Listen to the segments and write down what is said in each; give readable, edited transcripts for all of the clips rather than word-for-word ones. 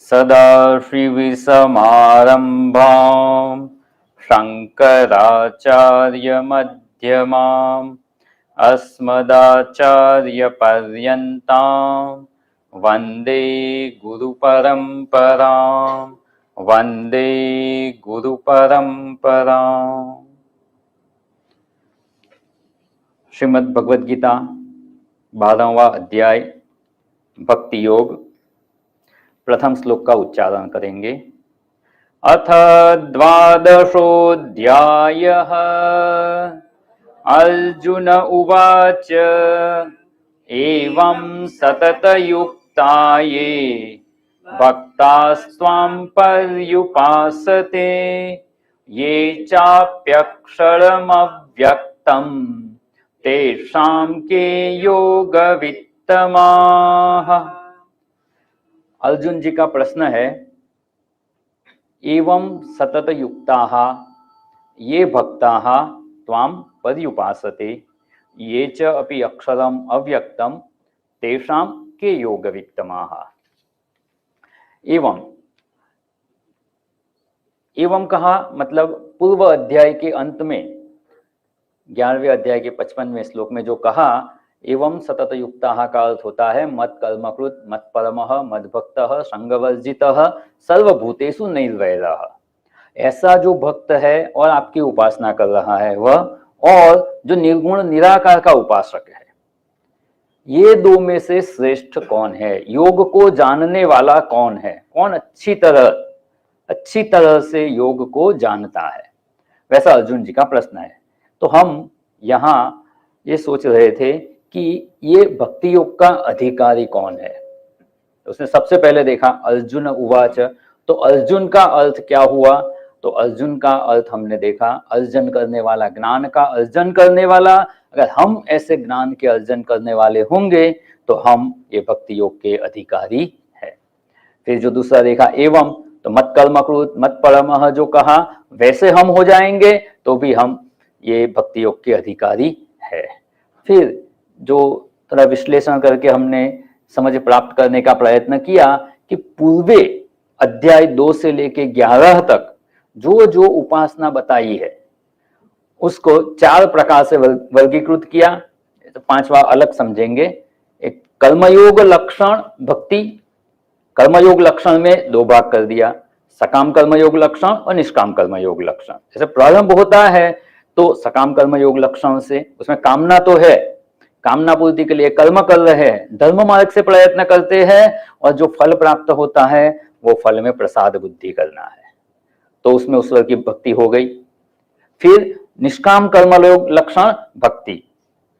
सदाशिवसमारम्भां शङ्कराचार्यमध्यमाम् अस्मदाचार्यपर्यन्तां वन्दे गुरुपरम्परां वन्दे गुरुपरम्पराम्। श्रीमद् भगवद गीता 12वां अध्याय भक्ति योग। प्रथम श्लोक का उच्चारण करेंगे। अथ द्वादशोऽध्यायः। अर्जुन उवाच एवं सततयुक्ता ये भक्तास्त्वां पर्युपासते ये चाप्यक्षरमव्यक्तम् तेषां के योगवित्तमाः। अर्जुन जी का प्रश्न है, एवं सतत युक्ताः ये भक्ताः त्वां पर्युपासते ये च अपि अक्षरम अव्यक्तम तेषां के योगवित्तमाः। एवं कहा मतलब पूर्व अध्याय के अंत में 11वें अध्याय के 55वें श्लोक में जो कहा एवं सतत युक्ताः का अर्थ होता है मत कर्मकृत मत परमः मद भक्तः संगवर्जितः सर्वभूतेषु निर्वैरः। ऐसा जो भक्त है और आपकी उपासना कर रहा है वह, और जो निर्गुण निराकार का उपासक है, ये दो में से श्रेष्ठ कौन है? योग को जानने वाला कौन है? कौन अच्छी तरह से योग को जानता है? वैसा अर्जुन जी का प्रश्न है। तो हम यहाँ ये सोच रहे थे कि ये भक्ति योग का अधिकारी कौन है। तो उसने सबसे पहले देखा अर्जुन उवाच, तो अर्जुन का अर्थ क्या हुआ? तो अर्जुन का अर्थ हमने देखा अर्जन करने वाला, ज्ञान का अर्जन करने वाला। अगर हम ऐसे ज्ञान के अर्जन करने वाले होंगे तो हम ये भक्ति योग के अधिकारी है। फिर जो दूसरा देखा एवं, तो मत कर्मकृत मत परमः जो कहा वैसे हम हो जाएंगे तो भी हम ये भक्ति योग के अधिकारी है। फिर जो थोड़ा विश्लेषण करके हमने समझ प्राप्त करने का प्रयत्न किया कि पूर्वे अध्याय 2 से लेके 11 तक जो जो उपासना बताई है उसको 4 प्रकार से वर्गीकृत किया। तो 5वां अलग समझेंगे। एक कर्मयोग लक्षण भक्ति, कर्मयोग लक्षण में 2 भाग कर दिया, सकाम कर्मयोग लक्षण और निष्काम कर्मयोग लक्षण। जैसे प्रारंभ होता है तो सकाम कर्मयोग लक्षण से, उसमें कामना तो है, कामना पूर्ति के लिए कर्म कर रहे हैं, धर्म मार्ग से प्रयत्न करते हैं और जो फल प्राप्त होता है वो फल में प्रसाद बुद्धि करना है, तो उसमें उस की भक्ति हो गई। फिर निष्काम कर्मयोग लक्षण भक्ति,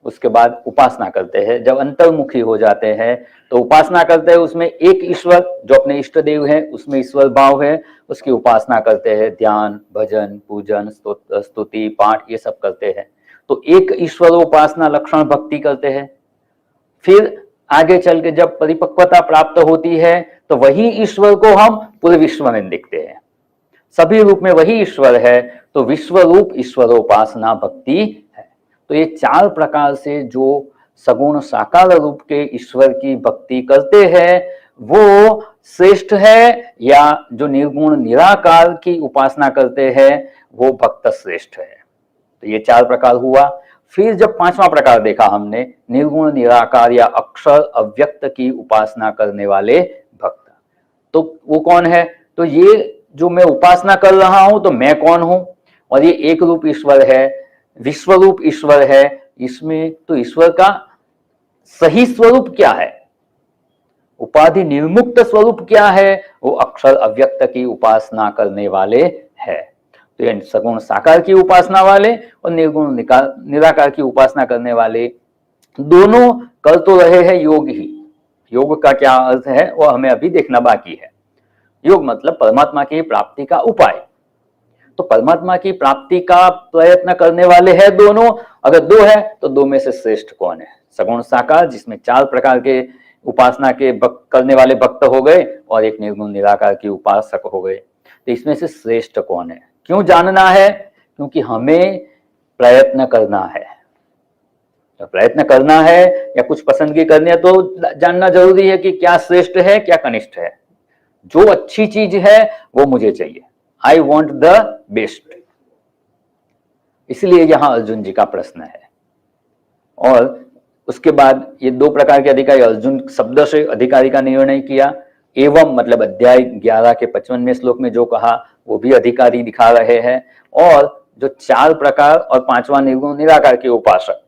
उसके बाद उपासना करते हैं। जब अंतर्मुखी हो जाते हैं तो उपासना करते हैं, उसमें एक ईश्वर जो अपने इष्ट देव है उसमें ईश्वर भाव है, उसकी उपासना करते हैं, ध्यान भजन पूजन स्तुति पाठ ये सब करते हैं। तो एक ईश्वर उपासना लक्षण भक्ति करते हैं। फिर आगे चल के जब परिपक्वता प्राप्त होती है तो वही ईश्वर को हम पूरे विश्व में देखते हैं, सभी रूप में वही ईश्वर है, तो विश्व रूप ईश्वरोपासना भक्ति है। तो ये 4 प्रकार से जो सगुण साकार रूप के ईश्वर की भक्ति करते हैं वो श्रेष्ठ है, या जो निर्गुण निराकार की उपासना करते हैं वो भक्त श्रेष्ठ है। तो ये 4 प्रकार हुआ। फिर जब 5वां प्रकार देखा हमने, निर्गुण निराकार या अक्षर अव्यक्त की उपासना करने वाले भक्त, तो वो कौन है? तो ये जो मैं उपासना कर रहा हूं तो मैं कौन हूं? और ये एक रूप ईश्वर है, विश्व रूप ईश्वर है, इसमें तो ईश्वर का सही स्वरूप क्या है, उपाधि निर्मुक्त स्वरूप क्या है? वो अक्षर अव्यक्त की उपासना करने वाले है। तो ये सगुण साकार की उपासना वाले और निर्गुण निराकार की उपासना करने वाले दोनों कर तो रहे हैं योग ही। योग का क्या अर्थ है वो हमें अभी देखना बाकी है। योग मतलब परमात्मा की प्राप्ति का उपाय। तो परमात्मा की प्राप्ति का प्रयत्न करने वाले हैं दोनों। अगर 2 है तो 2 में से श्रेष्ठ कौन है? सगुण साकार जिसमें 4 प्रकार के उपासना के करने वाले भक्त हो गए और एक निर्गुण निराकार की उपासक हो गए। तो इसमें से श्रेष्ठ कौन है? क्यों जानना है? क्योंकि हमें प्रयत्न करना है। तो प्रयत्न करना है या कुछ पसंदगी करनी है तो जानना जरूरी है कि क्या श्रेष्ठ है क्या कनिष्ठ है। जो अच्छी चीज है वो मुझे चाहिए, आई वॉन्ट द बेस्ट। इसलिए यहां अर्जुन जी का प्रश्न है। और उसके बाद ये दो प्रकार के अधिकारी, अर्जुन शब्द से अधिकारी का निर्णय किया, एवं मतलब अध्याय 11 के 55वें श्लोक में जो कहा वो भी अधिकारी दिखा रहे हैं। और जो 4 प्रकार और 5वां निर्गुण निराकार के उपासक,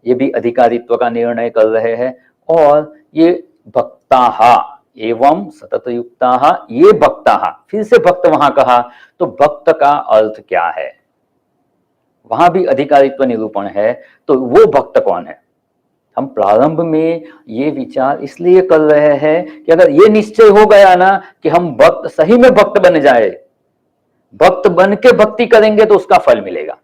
ये भी अधिकारित्व का निर्णय कर रहे हैं। और ये भक्ताहा एवं सतत युक्ताहा, ये भक्ताहा, फिर से भक्त वहां कहा, तो भक्त का अर्थ क्या है, वहां भी अधिकारित्व निरूपण है। तो वो भक्त कौन है? हम प्रारंभ में ये विचार इसलिए कर रहे हैं कि अगर ये निश्चय हो गया ना कि हम भक्त, सही में भक्त बन जाए, भक्त बन के भक्ति करेंगे तो उसका फल मिलेगा।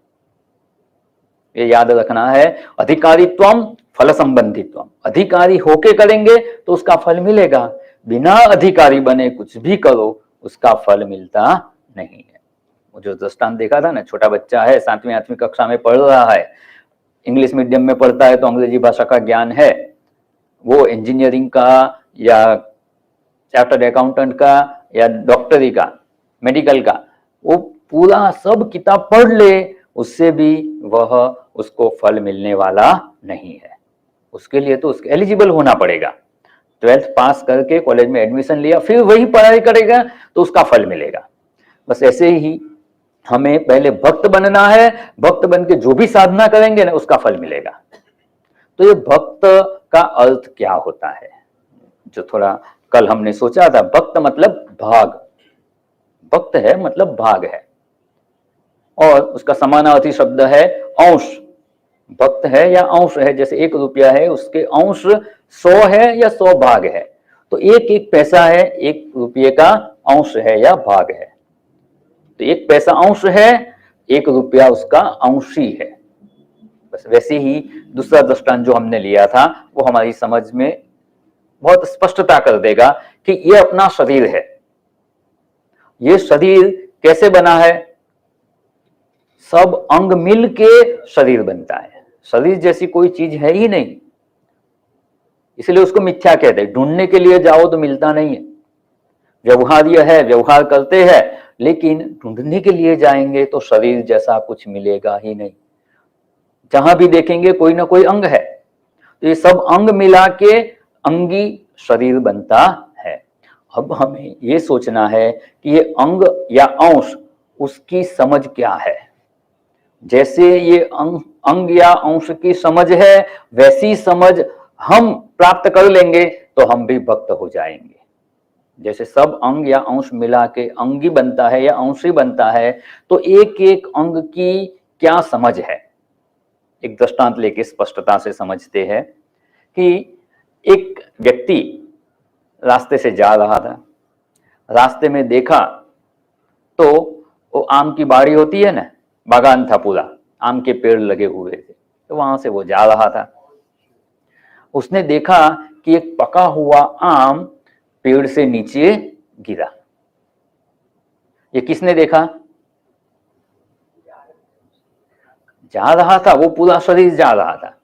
ये याद रखना है, अधिकारित्वम फल संबंधित्वम, अधिकारी होके करेंगे तो उसका फल मिलेगा, बिना अधिकारी बने कुछ भी करो उसका फल मिलता नहीं है। वो जो दृष्टांत देखा था ना, छोटा बच्चा है 7वीं 8वीं कक्षा में पढ़ रहा है, इंग्लिश मीडियम में पढ़ता है तो अंग्रेजी भाषा का ज्ञान है, वो इंजीनियरिंग का या चार्टर्ड अकाउंटेंट का या डॉक्टरी का, मेडिकल का, वो पूरा सब किताब पढ़ ले, उससे भी वह उसको फल मिलने वाला नहीं है। उसके लिए तो उसके एलिजिबल होना पड़ेगा, 12th पास करके कॉलेज में एडमिशन लिया, फिर वही पढ़ाई करेगा तो उसका फल मिलेगा। बस ऐसे ही हमें पहले भक्त बनना है, भक्त बन के जो भी साधना करेंगे ना उसका फल मिलेगा। तो ये भक्त का अर्थ क्या होता है, जो थोड़ा कल हमने सोचा था, भक्त मतलब भाग, भक्त है मतलब भाग है, और उसका समानार्थी शब्द है अंश। भक्त है या अंश है, जैसे 1 रुपया है उसके अंश 100 है या 100 भाग है, तो 1 पैसा है 1 रुपये का अंश है या भाग है। तो 1 पैसा अंश है, 1 रुपया उसका अंशी है। बस वैसे ही दूसरा दृष्टांत जो हमने लिया था वो हमारी समझ में बहुत स्पष्टता कर देगा कि ये अपना शरीर है। ये शरीर कैसे बना है? सब अंग मिल के शरीर बनता है, शरीर जैसी कोई चीज है ही नहीं, इसलिए उसको मिथ्या कहते हैं। ढूंढने के लिए जाओ तो मिलता नहीं है, व्यवहार्य है, व्यवहार करते हैं, लेकिन ढूंढने के लिए जाएंगे तो शरीर जैसा कुछ मिलेगा ही नहीं। जहां भी देखेंगे कोई ना कोई अंग है, तो ये सब अंग मिला के अंगी शरीर बनता है। अब हमें ये सोचना है कि ये अंग या अंश, उसकी समझ क्या है। जैसे ये अंग या अंश की समझ है, वैसी समझ हम प्राप्त कर लेंगे तो हम भी भक्त हो जाएंगे। जैसे सब अंग या अंश मिला के अंगी बनता है या अंशी बनता है, तो एक एक अंग की क्या समझ है, एक दृष्टांत लेके स्पष्टता से समझते हैं कि एक व्यक्ति रास्ते से जा रहा था, रास्ते में देखा तो वो आम की बाड़ी होती है ना, बागान था, पूरा आम के पेड़ लगे हुए थे, तो वहां से वो जा रहा था। उसने देखा कि एक पका हुआ आम पेड़ से नीचे गिरा। ये किसने देखा? जा रहा था, वो पूरा शरीर जा रहा था,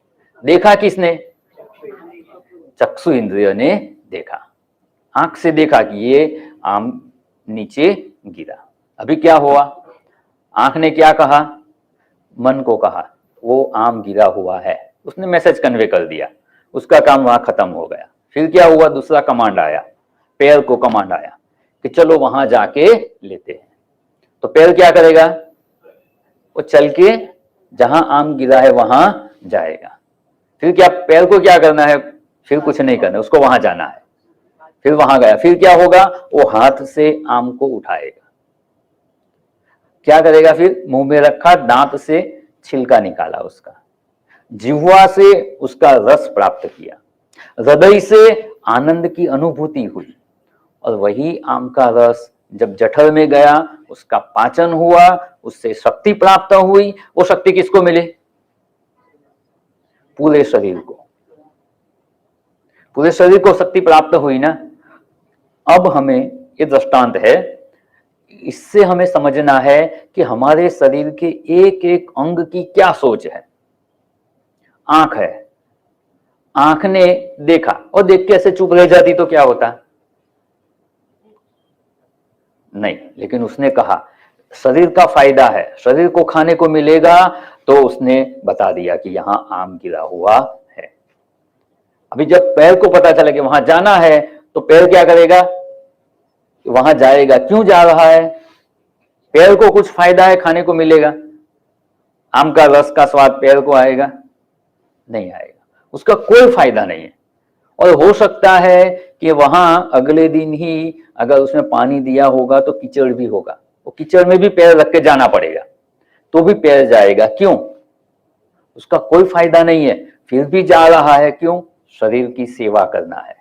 देखा किसने? चक्षु इंद्रिय ने देखा, आंख से देखा कि ये आम नीचे गिरा। अभी क्या हुआ? आंख ने क्या कहा? मन को कहा वो आम गिरा हुआ है, उसने मैसेज कन्वे कर दिया, उसका काम वहां खत्म हो गया। फिर क्या हुआ? दूसरा कमांड आया, पैर को कमांड आया कि चलो वहां जाके लेते हैं। तो पैर क्या करेगा? वो चल के जहां आम गिरा है वहां जाएगा। फिर क्या, पैर को क्या करना है? फिर कुछ नहीं करना, उसको वहां जाना है। फिर वहां गया, फिर क्या होगा? वो हाथ से आम को उठाएगा, क्या करेगा? फिर मुंह में रखा, दांत से छिलका निकाला, उसका जिह्वा से उसका रस प्राप्त किया, हृदय से आनंद की अनुभूति हुई, और वही आम का रस जब जठर में गया, उसका पाचन हुआ, उससे शक्ति प्राप्त हुई। वो शक्ति किसको मिली? पूरे शरीर को, पूरे शरीर को शक्ति प्राप्त हुई ना। अब हमें ये दृष्टांत है, इससे हमें समझना है कि हमारे शरीर के एक एक अंग की क्या सोच है। आंख है, आंख ने देखा और देख के ऐसे चुप रह जाती तो क्या होता? नहीं, लेकिन उसने कहा शरीर का फायदा है, शरीर को खाने को मिलेगा, तो उसने बता दिया कि यहां आम गिरा हुआ है। अभी जब पैर को पता चला कि वहां जाना है, तो पैर क्या करेगा, वहां जाएगा। क्यों जा रहा है, पैर को कुछ फायदा है, खाने को मिलेगा। आम का रस का स्वाद पैर को आएगा, नहीं आएगा, उसका कोई फायदा नहीं है। और हो सकता है कि वहां अगले दिन ही अगर उसने पानी दिया होगा तो कीचड़ भी होगा, वो कीचड़ में भी पैर रख के जाना पड़ेगा, तो भी पैर जाएगा। क्यों, उसका कोई फायदा नहीं है, फिर भी जा रहा है। क्यों, शरीर की सेवा करना है।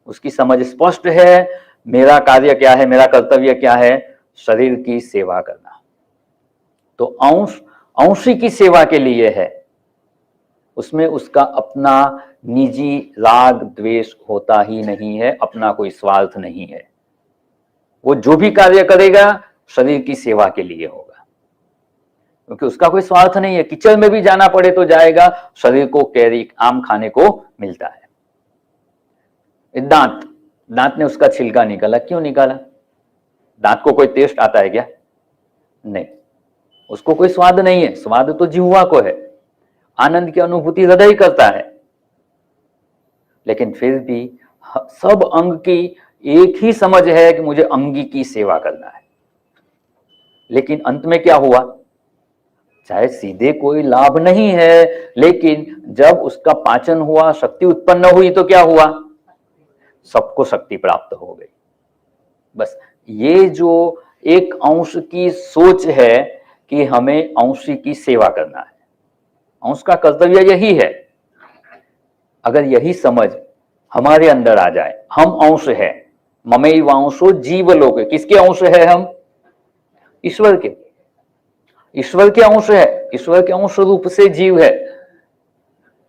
उसकी समझ स्पष्ट है, मेरा कार्य क्या है, मेरा कर्तव्य क्या है, शरीर की सेवा करना। तो अंश अंशी की सेवा के लिए है, उसमें उसका अपना निजी राग द्वेष होता ही नहीं है, अपना कोई स्वार्थ नहीं है। वो जो भी कार्य करेगा शरीर की सेवा के लिए होगा, क्योंकि उसका कोई स्वार्थ नहीं है। किचन में भी जाना पड़े तो जाएगा, शरीर को कैरी आम खाने को मिलता है। दांत ने उसका छिलका निकाला, क्यों निकाला, दांत को कोई टेस्ट आता है क्या, नहीं, उसको कोई स्वाद नहीं है, स्वाद तो जिह्वा को है, आनंद की अनुभूति हृदय करता है। लेकिन फिर भी सब अंग की एक ही समझ है कि मुझे अंगी की सेवा करना है। लेकिन अंत में क्या हुआ, चाहे सीधे कोई लाभ नहीं है, लेकिन जब उसका पाचन हुआ, शक्ति उत्पन्न हुई, तो क्या हुआ, सबको शक्ति प्राप्त हो गई। बस ये जो एक अंश की सोच है कि हमें अंशी की सेवा करना है, अंश का कर्तव्य यही है। अगर यही समझ हमारे अंदर आ जाए, हम अंश है, ममैवांशो जीवलोके, किसके अंश है हम, ईश्वर के, ईश्वर के अंश है, ईश्वर के अंश रूप से जीव है।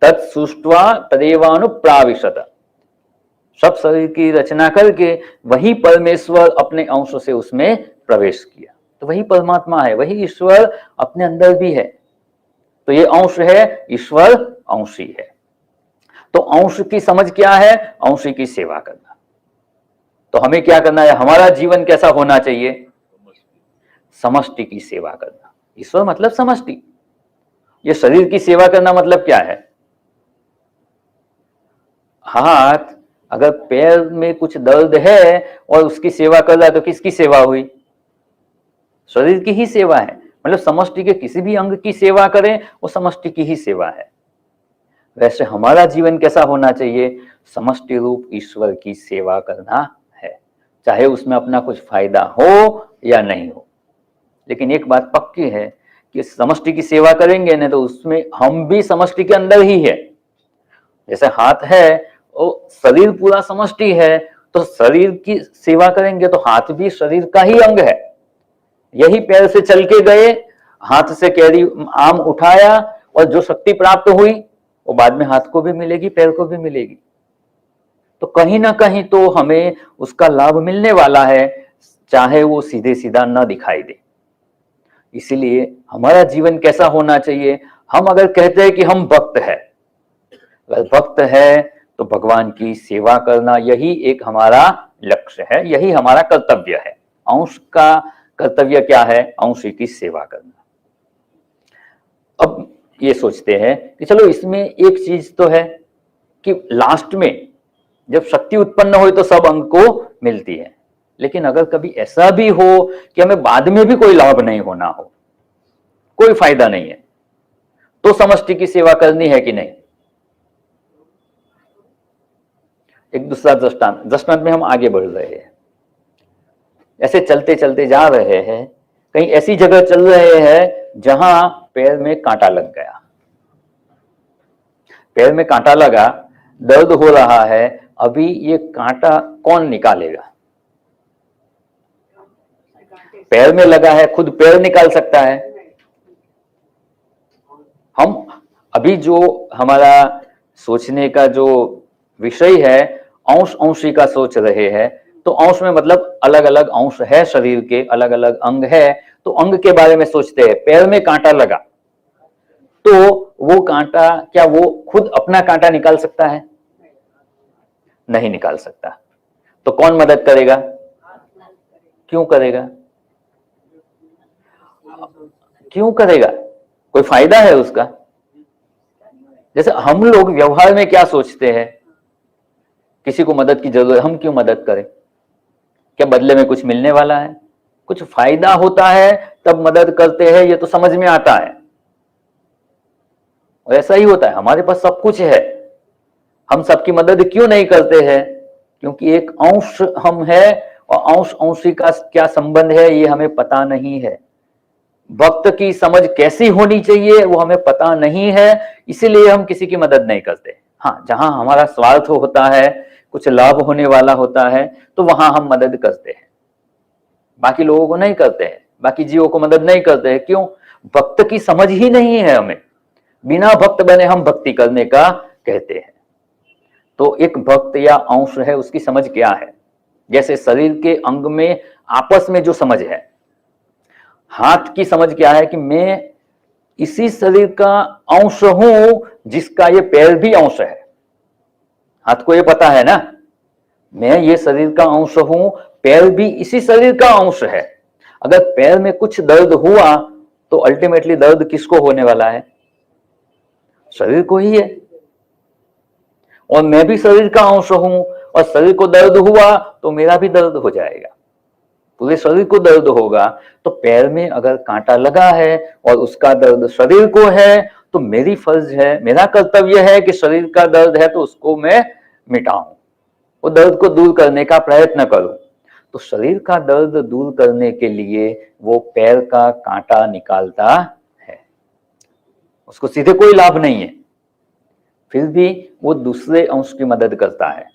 तत्सृष्ट्वा तदेवानुप्राविशत, सब शरीर की रचना करके वही परमेश्वर अपने अंश से उसमें प्रवेश किया, तो वही परमात्मा है, वही ईश्वर अपने अंदर भी है। तो ये अंश है, ईश्वर अंशी है। तो अंश की समझ क्या है, अंशी की सेवा करना। तो हमें क्या करना है, हमारा जीवन कैसा होना चाहिए, समष्टि की सेवा करना। ईश्वर मतलब समष्टि, ये शरीर की सेवा करना मतलब क्या है, हाथ अगर पैर में कुछ दर्द है और उसकी सेवा कर रहा है, तो किसकी सेवा हुई, शरीर की ही सेवा है। मतलब समष्टि के किसी भी अंग की सेवा करें वो समष्टि की ही सेवा है। वैसे हमारा जीवन कैसा होना चाहिए, समष्टि रूप ईश्वर की सेवा करना है, चाहे उसमें अपना कुछ फायदा हो या नहीं हो। लेकिन एक बात पक्की है कि समष्टि की सेवा करेंगे ना, तो उसमें हम भी समष्टि के अंदर ही है। जैसे हाथ है, वो शरीर पूरा समष्टि है, तो शरीर की सेवा करेंगे तो हाथ भी शरीर का ही अंग है। यही पैर से चल के गए, हाथ से कैरी आम उठाया, और जो शक्ति प्राप्त हुई वो बाद में हाथ को भी मिलेगी, पैर को भी मिलेगी। तो कहीं ना कहीं तो हमें उसका लाभ मिलने वाला है, चाहे वो सीधे सीधा न दिखाई दे। इसीलिए हमारा जीवन कैसा होना चाहिए, हम अगर कहते हैं कि हम भक्त है, अगर भक्त है तो भगवान की सेवा करना यही एक हमारा लक्ष्य है, यही हमारा कर्तव्य है। अंश का कर्तव्य क्या है, अंश की सेवा करना। अब ये सोचते हैं कि चलो इसमें एक चीज तो है कि लास्ट में जब शक्ति उत्पन्न हो तो सब अंग को मिलती है, लेकिन अगर कभी ऐसा भी हो कि हमें बाद में भी कोई लाभ नहीं होना हो, कोई फायदा नहीं है, तो समष्टि की सेवा करनी है कि नहीं। एक दूसरा दृष्टांत में हम आगे बढ़ रहे हैं। ऐसे चलते चलते जा रहे हैं, कहीं ऐसी जगह चल रहे हैं जहां पैर में कांटा लग गया, पैर में कांटा लगा, दर्द हो रहा है। अभी ये कांटा कौन निकालेगा, पैर में लगा है, खुद पैर निकाल सकता है। हम अभी जो हमारा सोचने का जो विषय है, अंश अंशी का सोच रहे हैं, तो अंश में मतलब अलग अलग अंश है, शरीर के अलग अलग अंग है, तो अंग के बारे में सोचते हैं। पैर में कांटा लगा तो वो कांटा, क्या वो खुद अपना कांटा निकाल सकता है, नहीं निकाल सकता। तो कौन मदद करेगा, क्यों करेगा? क्यों करेगा? कोई फायदा है उसका? जैसे हम लोग व्यवहार में क्या सोचते हैं, किसी को मदद की जरूरत है, हम क्यों मदद करें? क्या बदले में कुछ मिलने वाला है? कुछ फायदा होता है तब मदद करते हैं, ये तो समझ में आता है। और ऐसा ही होता है, हमारे पास सब कुछ है, हम सबकी मदद क्यों नहीं करते हैं? क्योंकि एक अंश हम है और अंश अंशी का क्या संबंध है ये हमें पता नहीं है। भक्त की समझ कैसी होनी चाहिए वो हमें पता नहीं है, इसीलिए हम किसी की मदद नहीं करते। हाँ, जहां हमारा स्वार्थ होता है, कुछ लाभ होने वाला होता है, तो वहां हम मदद करते हैं, बाकी लोगों को नहीं करते हैं, बाकी जीवों को मदद नहीं करते हैं। क्यों? भक्त की समझ ही नहीं है हमें। बिना भक्त बने हम भक्ति करने का कहते हैं। तो एक भक्त या अंश है, उसकी समझ क्या है? जैसे शरीर के अंग में आपस में जो समझ है, हाथ की समझ क्या है कि मैं इसी शरीर का अंश हूं जिसका ये पैर भी अंश है। हाथ को ये पता है ना, मैं ये शरीर का अंश हूं, पैर भी इसी शरीर का अंश है। अगर पैर में कुछ दर्द हुआ तो अल्टीमेटली दर्द किसको होने वाला है? शरीर को ही है। और मैं भी शरीर का अंश हूं, और शरीर को दर्द हुआ तो मेरा भी दर्द हो जाएगा, पूरे शरीर को दर्द होगा। तो पैर में अगर कांटा लगा है और उसका दर्द शरीर को है, तो मेरी फर्ज है, मेरा कर्तव्य है कि शरीर का दर्द है तो उसको मैं मिटाऊं, वो दर्द को दूर करने का प्रयत्न करूं। तो शरीर का दर्द दूर करने के लिए वो पैर का कांटा निकालता है, उसको सीधे कोई लाभ नहीं है, फिर भी वो दूसरे अंश की मदद करता है।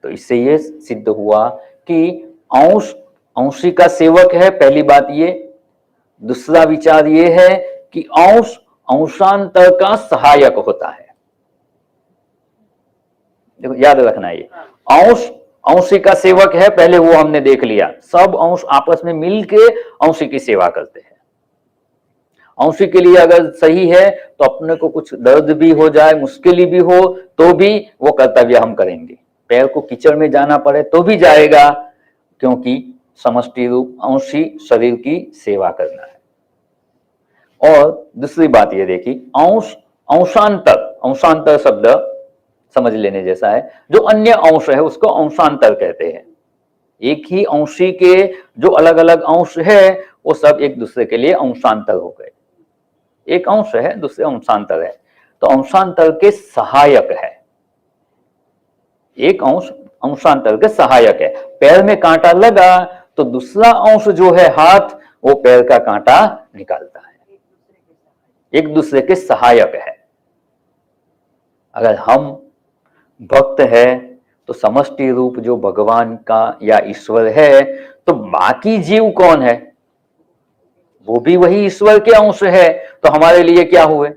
तो इससे ये सिद्ध हुआ कि अंश अंशी का सेवक है, पहली बात ये। दूसरा विचार ये है कि अंश अंशांतर का सहायक होता है। देखो, याद रखना, ये अंश अंशी का सेवक है, पहले वो हमने देख लिया। सब अंश आपस में मिलके अंशी की सेवा करते हैं। अंशी के लिए अगर सही है तो अपने को कुछ दर्द भी हो जाए, मुश्किल भी हो, तो भी वो कर्तव्य हम करेंगे। पैर को कीचड़ में जाना पड़े तो भी जाएगा, क्योंकि समष्टि रूप अंशी शरीर की सेवा करना है। और दूसरी बात ये देखी, अंश अंशांतर, अंशांतर शब्द समझ लेने जैसा है। जो अन्य अंश है उसको अंशांतर कहते हैं। एक ही अंशी के जो अलग अलग अंश है वो सब एक दूसरे के लिए अंशांतर हो गए। एक अंश है, दूसरे अंशांतर है, तो अंशांतर के सहायक है। एक अंश अंशांतर के सहायक है। पैर में कांटा लगा तो दूसरा अंश जो है हाथ, वो पैर का कांटा निकालता है, एक दूसरे के सहायक है। अगर हम भक्त है तो समष्टि रूप जो भगवान का या ईश्वर है, तो बाकी जीव कौन है? वो भी वही ईश्वर के अंश है। तो हमारे लिए क्या हुए?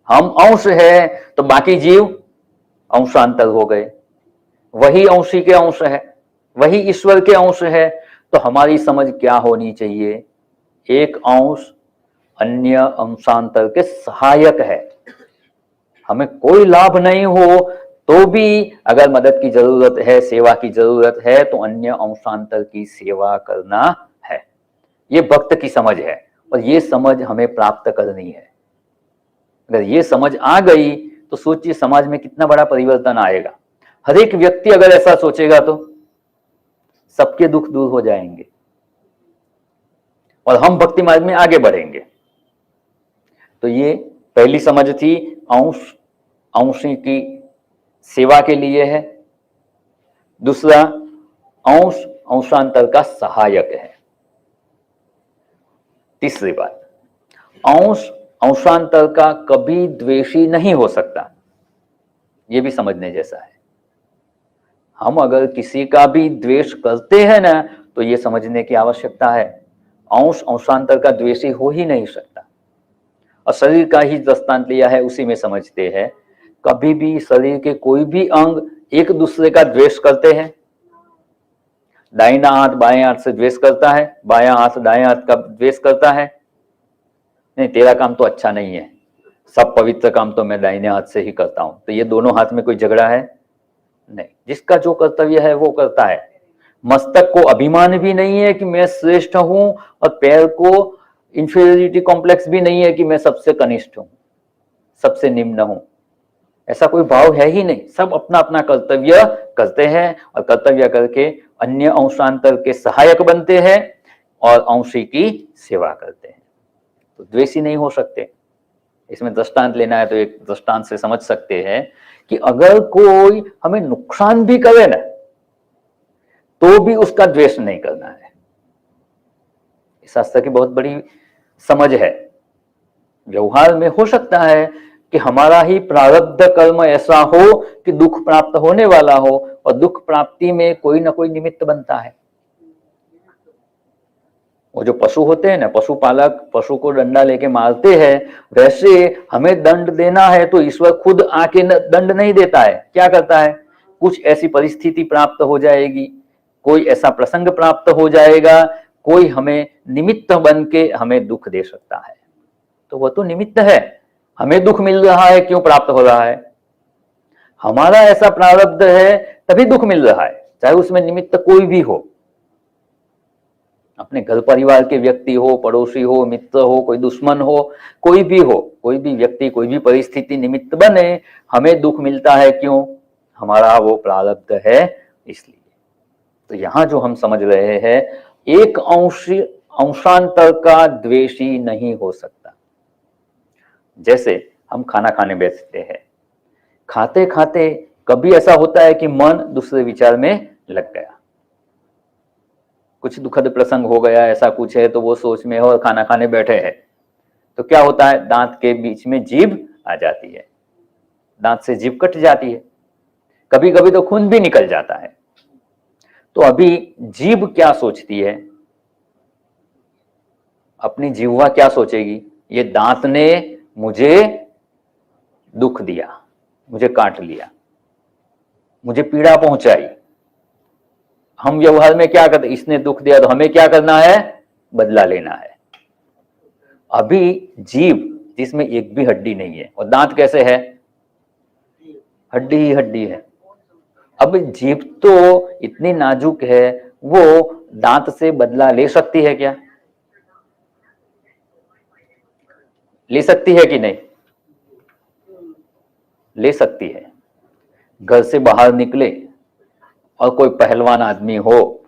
हम अंश है तो बाकी जीव अंशांतर हो गए। वही अंशी के अंश है, वही ईश्वर के अंश है। तो हमारी समझ क्या होनी चाहिए? एक अंश अन्य अंशांतर के सहायक है। हमें कोई लाभ नहीं हो तो भी अगर मदद की जरूरत है, सेवा की जरूरत है, तो अन्य अंशांतर की सेवा करना है। ये भक्त की समझ है, और ये समझ हमें प्राप्त करनी है। अगर ये समझ आ गई तो सोचिए समाज में कितना बड़ा परिवर्तन आएगा। हर एक व्यक्ति अगर ऐसा सोचेगा तो सबके दुख दूर हो जाएंगे और हम भक्ति मार्ग में आगे बढ़ेंगे। तो ये पहली समझ थी, अंश अंशी की सेवा के लिए है। दूसरा, अंश अंशांतर का सहायक है। तीसरी बात, अंश अंशांतर का कभी द्वेषी नहीं हो सकता। यह भी समझने जैसा है। हम अगर किसी का भी द्वेष करते हैं ना, तो यह समझने की आवश्यकता है, अंश अंशांतर का द्वेषी हो ही नहीं सकता। और शरीर का ही दृष्टांत लिया है, उसी में समझते हैं। कभी भी शरीर के कोई भी अंग एक दूसरे का द्वेष करते हैं? दाहिना हाथ बाएं हाथ से द्वेष करता है, बायां हाथ दाएं हाथ का द्वेष करता है? नहीं, तेरा काम तो अच्छा नहीं है, सब पवित्र काम तो मैं दाहिने हाथ से ही करता हूं। तो ये दोनों हाथ में कोई झगड़ा है? नहीं। जिसका जो कर्तव्य है वो करता है। मस्तक को अभिमान भी नहीं है कि मैं श्रेष्ठ हूं, और पैर को इंफीरियरिटी कॉम्प्लेक्स भी नहीं है कि मैं सबसे कनिष्ठ हूं, सबसे निम्न हूं। ऐसा कोई भाव है ही नहीं। सब अपना अपना कर्तव्य करते हैं और कर्तव्य करके अन्य अंशांतर के सहायक बनते हैं और अंशी की सेवा करते हैं। तो द्वेषी नहीं हो सकते। इसमें दृष्टांत लेना है तो एक दृष्टांत से समझ सकते हैं कि अगर कोई हमें नुकसान भी करे ना, तो भी उसका द्वेष नहीं करना है। शास्त्र की बहुत बड़ी समझ है। व्यवहार में हो सकता है कि हमारा ही प्रारब्ध कर्म ऐसा हो कि दुख प्राप्त होने वाला हो, और दुख प्राप्ति में कोई ना कोई निमित्त बनता है। वो जो पशु होते हैं ना, पशुपालक पशु को डंडा लेके मारते हैं, वैसे हमें दंड देना है तो ईश्वर खुद आके दंड नहीं देता है। क्या करता है? कुछ ऐसी परिस्थिति प्राप्त हो जाएगी, कोई ऐसा प्रसंग प्राप्त हो जाएगा, कोई हमें निमित्त बन के हमें दुख दे सकता है। तो वह तो निमित्त है। हमें दुख मिल रहा है, क्यों प्राप्त हो रहा है? हमारा ऐसा प्रारब्ध है तभी दुख मिल रहा है, चाहे उसमें निमित्त कोई भी हो। अपने घर परिवार के व्यक्ति हो, पड़ोसी हो, मित्र हो, कोई दुश्मन हो, कोई भी हो, कोई भी व्यक्ति, कोई भी परिस्थिति निमित्त बने, हमें दुख मिलता है। क्यों? हमारा वो प्रारब्ध है, इसलिए। तो यहां जो हम समझ रहे हैं, एक अंशांतर का द्वेषी नहीं हो सकता। जैसे हम खाना खाने बैठते हैं, खाते खाते कभी ऐसा होता है कि मन दूसरे विचार में लग गया, कुछ दुखद प्रसंग हो गया, ऐसा कुछ है, तो वो सोच में है और खाना खाने बैठे हैं, तो क्या होता है? दांत के बीच में जीभ आ जाती है, दांत से जीभ कट जाती है, कभी कभी तो खून भी निकल जाता है। तो अभी जीभ क्या सोचती है? अपनी जीवा क्या सोचेगी? ये दांत ने मुझे दुख दिया, मुझे काट लिया, मुझे पीड़ा पहुंचाई। हम व्यवहार में क्या करते? इसने दुख दिया तो हमें क्या करना है? बदला लेना है। अभी जीभ जिसमें एक भी हड्डी नहीं है, और दांत कैसे है? हड्डी ही हड्डी है। अब जीभ तो इतनी नाजुक है, वो दांत से बदला ले सकती है क्या? ले सकती है कि नहीं? ले सकती है। घर से बाहर निकले और कोई पहलवान आदमी हो,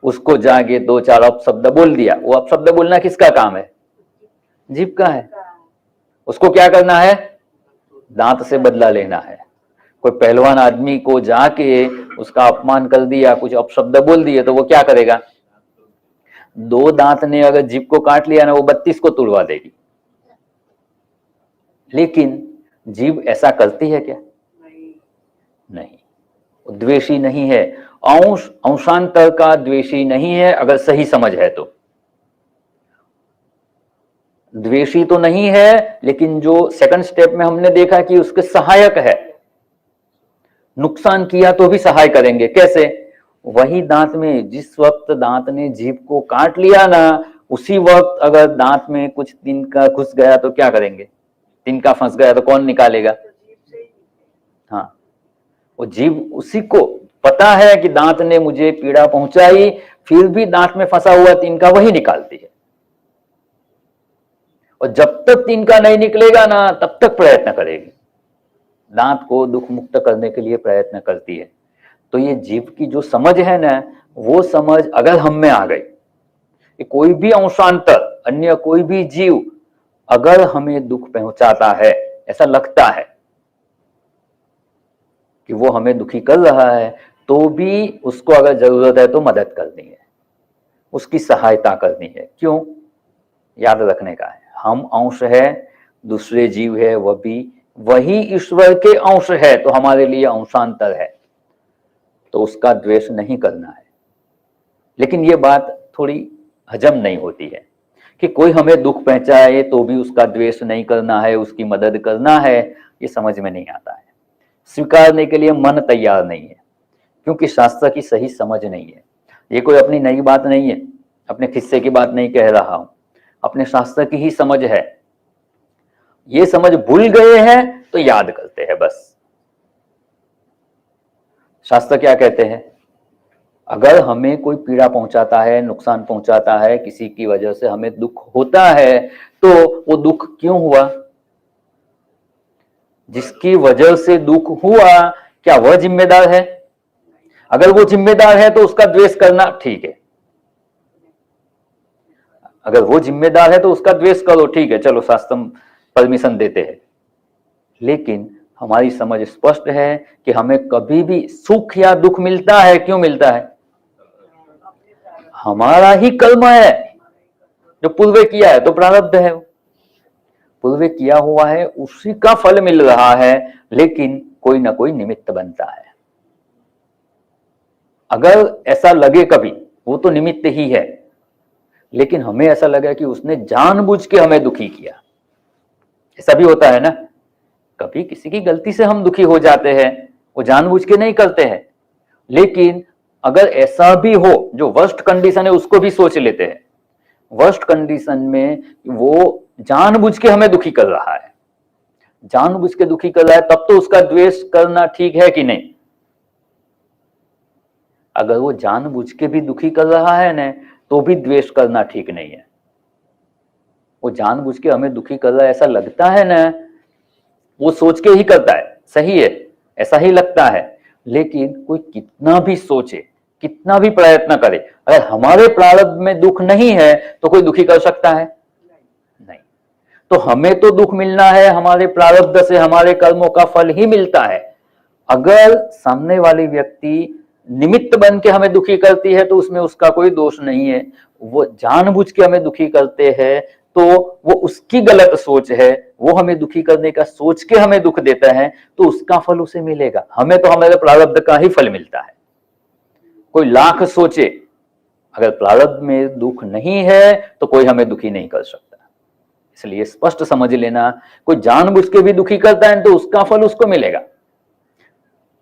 उसको जाके दो चार अपशब्द बोल दिया। वो अपशब्द बोलना किसका काम है? जीभ का है। उसको क्या करना है? दांत से बदला लेना है। कोई पहलवान आदमी को जाके उसका अपमान कर दिया, कुछ अपशब्द बोल दिए, तो वो क्या करेगा? दो दांत ने अगर जीभ को काट लिया ना, वो 32 को तुड़वा देगी। लेकिन जीभ ऐसा करती है क्या? नहीं। द्वेषी नहीं है, अंशांतर का द्वेषी नहीं है, अगर सही समझ है तो। द्वेषी तो नहीं है, लेकिन जो सेकंड स्टेप में हमने देखा कि उसके सहायक है। नुकसान किया तो भी सहाय करेंगे। कैसे? वही दांत में, जिस वक्त दांत ने जीभ को काट लिया ना, उसी वक्त अगर दांत में कुछ तिनका घुस गया तो क्या करेंगे? तिनका फंस गया तो कौन निकालेगा? हाँ, वो जीभ, उसी को पता है कि दांत ने मुझे पीड़ा पहुंचाई, फिर भी दांत में फंसा हुआ तिनका वही निकालती है। और जब तक तिनका नहीं निकलेगा ना, तब तक प्रयत्न करेगी, दांत को दुख मुक्त करने के लिए प्रयत्न करती है। तो ये जीव की जो समझ है ना, वो समझ अगर हम में आ गई कि कोई भी अंशांतर, अन्य कोई भी जीव अगर हमें दुख पहुंचाता है, ऐसा लगता है कि वो हमें दुखी कर रहा है, तो भी उसको अगर जरूरत है तो मदद करनी है, उसकी सहायता करनी है। क्यों? याद रखने का है, हम अंश है, दूसरे जीव है, वह भी वही ईश्वर के अंश है, तो हमारे लिए अंशांतर है, तो उसका द्वेष नहीं करना है। लेकिन ये बात थोड़ी हजम नहीं होती है कि कोई हमें दुख पहुंचाए तो भी उसका द्वेष नहीं करना है, उसकी मदद करना है। ये समझ में नहीं आता है, स्वीकारने के लिए मन तैयार नहीं है, क्योंकि शास्त्र की सही समझ नहीं है। ये कोई अपनी नई बात नहीं है, अपने किस्से की बात नहीं कह रहा हूं, अपने शास्त्र की ही समझ है। ये समझ भूल गए हैं तो याद करते हैं बस। शास्त्र क्या कहते हैं? अगर हमें कोई पीड़ा पहुंचाता है, नुकसान पहुंचाता है, किसी की वजह से हमें दुख होता है, तो वो दुख क्यों हुआ? जिसकी वजह से दुख हुआ, क्या वह जिम्मेदार है? अगर वो जिम्मेदार है तो उसका द्वेष करना ठीक है। अगर वो जिम्मेदार है तो उसका द्वेष करो, ठीक है, चलो शास्त्र परमिशन देते हैं। लेकिन हमारी समझ स्पष्ट है कि हमें कभी भी सुख या दुख मिलता है, क्यों मिलता है? हमारा ही कर्म है, जो पूर्व किया है, तो प्रारब्ध है, पूर्व किया हुआ है, उसी का फल मिल रहा है। लेकिन कोई ना कोई निमित्त बनता है। अगर ऐसा लगे कभी, वो तो निमित्त ही है, लेकिन हमें ऐसा लगा कि उसने जानबूझ के हमें दुखी किया, ऐसा भी होता है ना। कभी किसी की गलती से हम दुखी हो जाते हैं, वो जानबूझ के नहीं करते हैं। लेकिन अगर ऐसा भी हो, जो वर्स्ट कंडीशन है उसको भी सोच लेते हैं, वर्स्ट कंडीशन में वो जानबूझ के हमें दुखी कर रहा है, जानबूझ के दुखी कर रहा है, तब तो उसका द्वेष करना ठीक है कि नहीं? अगर वो जानबूझ के भी दुखी कर रहा है ना, तो भी द्वेष करना ठीक नहीं है। वो जानबूझ के हमें दुखी कर रहा है ऐसा लगता है ना, वो सोच के ही करता है, सही है, ऐसा ही लगता है। लेकिन कोई कितना भी सोचे, कितना भी प्रयत्न करे, अगर हमारे प्रारब्ध में दुख नहीं है तो कोई दुखी कर सकता है? नहीं। तो हमें तो दुख मिलना है, हमारे प्रारब्ध से, हमारे कर्मों का फल ही मिलता है। अगर सामने वाली व्यक्ति निमित्त बन के हमें दुखी करती है तो उसमें उसका कोई दोष नहीं है। वो जानबूझ के हमें दुखी करते हैं तो वो उसकी गलत सोच है, वो हमें दुखी करने का सोच के हमें दुख देता है, तो उसका फल उसे मिलेगा। हमें तो हमारे प्रारब्ध का ही फल मिलता है। कोई लाख सोचे, अगर प्रारब्ध में दुख नहीं है तो कोई हमें दुखी नहीं कर सकता। इसलिए स्पष्ट समझ लेना, कोई जानबूझ के भी दुखी करता है तो उसका फल उसको मिलेगा।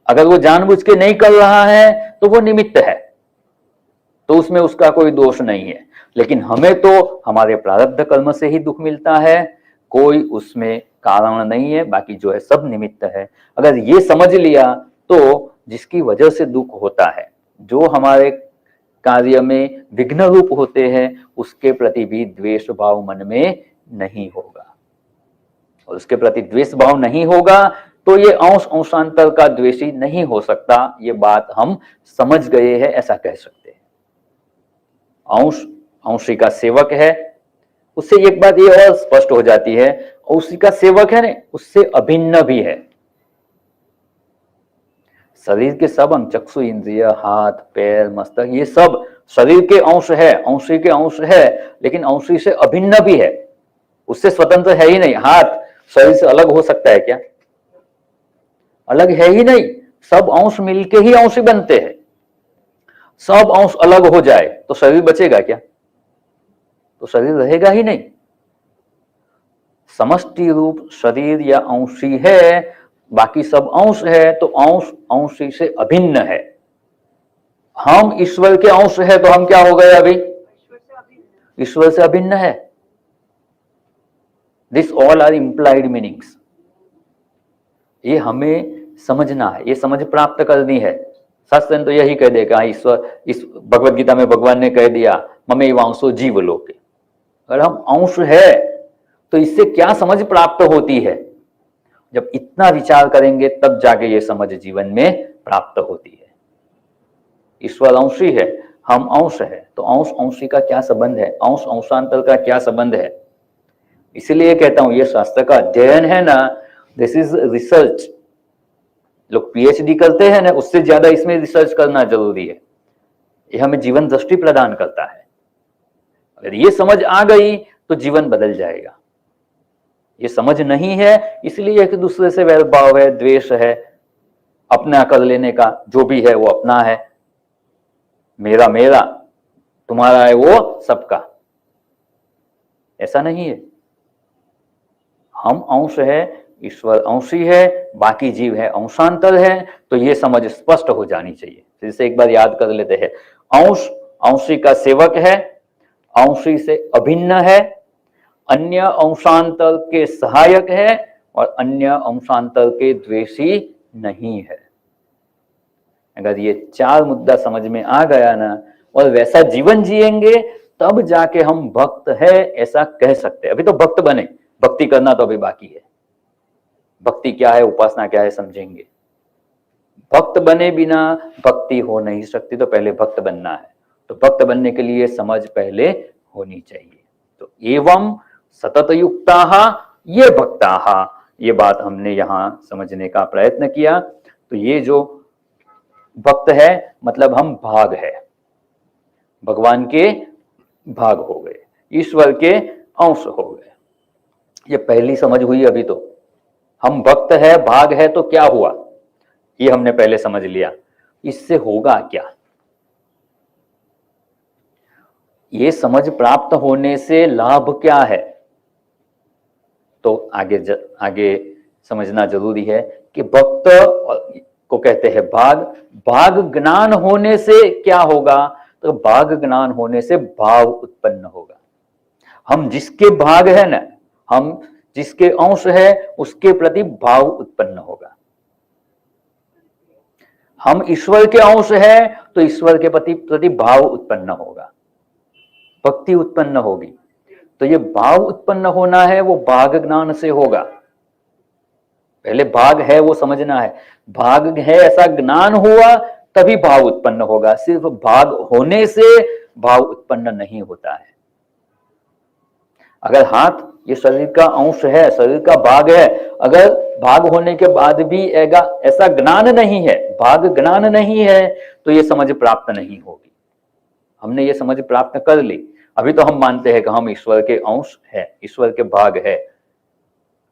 अगर वो जानबूझ के नहीं कर रहा है तो वो निमित्त है, तो उसमें उसका कोई दोष नहीं है। लेकिन हमें तो हमारे प्रारब्ध कर्म से ही दुख मिलता है, कोई उसमें कारण नहीं है, बाकी जो है सब निमित्त है। अगर ये समझ लिया तो जिसकी वजह से दुख होता है, जो हमारे कार्य में विघ्न रूप होते हैं, उसके प्रति भी द्वेष भाव मन में नहीं होगा। और उसके प्रति द्वेष भाव नहीं होगा तो ये अंश अंशांतर का द्वेषी नहीं हो सकता। ये बात हम समझ गए हैं, ऐसा कह सकते हैं। अंश अंशी का सेवक है, उससे एक बात ये और स्पष्ट हो जाती है, उसी का सेवक है ना, उससे अभिन्न भी है। शरीर के सब अंग, चक्षु इंद्रिय, हाथ पैर मस्तक, ये सब शरीर के अंश है, अंशी के अंश है, लेकिन अंशी से अभिन्न भी है, उससे स्वतंत्र है ही नहीं। हाथ शरीर से अलग हो सकता है क्या? अलग है ही नहीं। सब अंश मिलके ही अंशी बनते हैं। सब अंश अलग हो जाए तो शरीर बचेगा क्या? तो शरीर रहेगा ही नहीं। समष्टि रूप शरीर या अंशी है, बाकी सब अंश है, तो अंश अंशी से अभिन्न है। हम ईश्वर के अंश है तो हम क्या हो गए अभी? ईश्वर से अभिन्न है। This all are implied meanings. ये हमें समझना है, ये समझ प्राप्त करनी है। शास्त्र ने तो यही कह देगा, ईश्वर, इस भगवत गीता में भगवान ने कह दिया ममे वांसो जीव लोके। अगर हम अंश है तो इससे क्या समझ प्राप्त होती है? जब इतना विचार करेंगे तब जाके ये समझ जीवन में प्राप्त होती है। ईश्वर अंशी है, हम अंश है, तो अंश अंशी का क्या संबंध है? अंश अंशांतर का क्या संबंध है? इसीलिए कहता हूं ये शास्त्र का अध्ययन है ना, दिस इज रिसर्च। लोग पीएचडी करते हैं ना, उससे ज्यादा इसमें रिसर्च करना जरूरी है। ये हमें जीवन दृष्टि प्रदान करता है। अगर ये समझ आ गई तो जीवन बदल जाएगा। ये समझ नहीं है, इसलिए एक दूसरे से वैर भाव है, द्वेष है, अपना कर लेने का, जो भी है वो अपना है, मेरा मेरा, तुम्हारा है वो सबका। ऐसा नहीं है। हम अंश है, ईश्वर अंशी है, बाकी जीव है अंशांतर है, तो ये समझ स्पष्ट हो जानी चाहिए। फिर से एक बार याद कर लेते हैं। अंश अंशी का सेवक है, अंशी से अभिन्न है, अन्य अंशांतर के सहायक है, और अन्य अंशांतर के द्वेषी नहीं है। अगर ये 4 मुद्दा समझ में आ गया ना और वैसा जीवन जिएंगे तब जाके हम भक्त है ऐसा कह सकते हैं। अभी तो भक्त बने, भक्ति करना तो अभी बाकी है। भक्ति क्या है, उपासना क्या है समझेंगे। भक्त बने बिना भक्ति हो नहीं सकती, तो पहले भक्त बनना है। तो भक्त बनने के लिए समझ पहले होनी चाहिए। तो एवं सतत युक्ताः ये भक्ताः, ये बात हमने यहां समझने का प्रयत्न किया। तो ये जो भक्त है मतलब हम भाग है, भगवान के भाग हो गए, ईश्वर के अंश हो गए। ये पहली समझ हुई। अभी तो हम भक्त है, भाग है, तो क्या हुआ ये हमने पहले समझ लिया। इससे होगा क्या, ये समझ प्राप्त होने से लाभ क्या है, तो आगे समझना जरूरी है कि भक्त को कहते हैं भाग। भाग ज्ञान होने से क्या होगा, तो भाग ज्ञान होने से भाव उत्पन्न होगा। हम जिसके भाग है ना, हम जिसके अंश है उसके प्रति भाव उत्पन्न होगा। हम ईश्वर के अंश है तो ईश्वर के प्रति भाव उत्पन्न होगा, भक्ति उत्पन्न होगी। तो ये भाव उत्पन्न होना है वो भाग ज्ञान से होगा। पहले भाग है वो समझना है, भाग है ऐसा ज्ञान हुआ तभी भाव उत्पन्न होगा। सिर्फ भाग होने से भाव उत्पन्न नहीं होता है। अगर हाथ ये शरीर का अंश है, शरीर का भाग है, अगर भाग होने के बाद भी ऐसा ज्ञान नहीं है, भाग ज्ञान नहीं है, तो ये समझ प्राप्त नहीं होगी। हमने ये समझ प्राप्त कर ली, अभी तो हम मानते हैं कि हम ईश्वर के अंश है, ईश्वर के भाग है।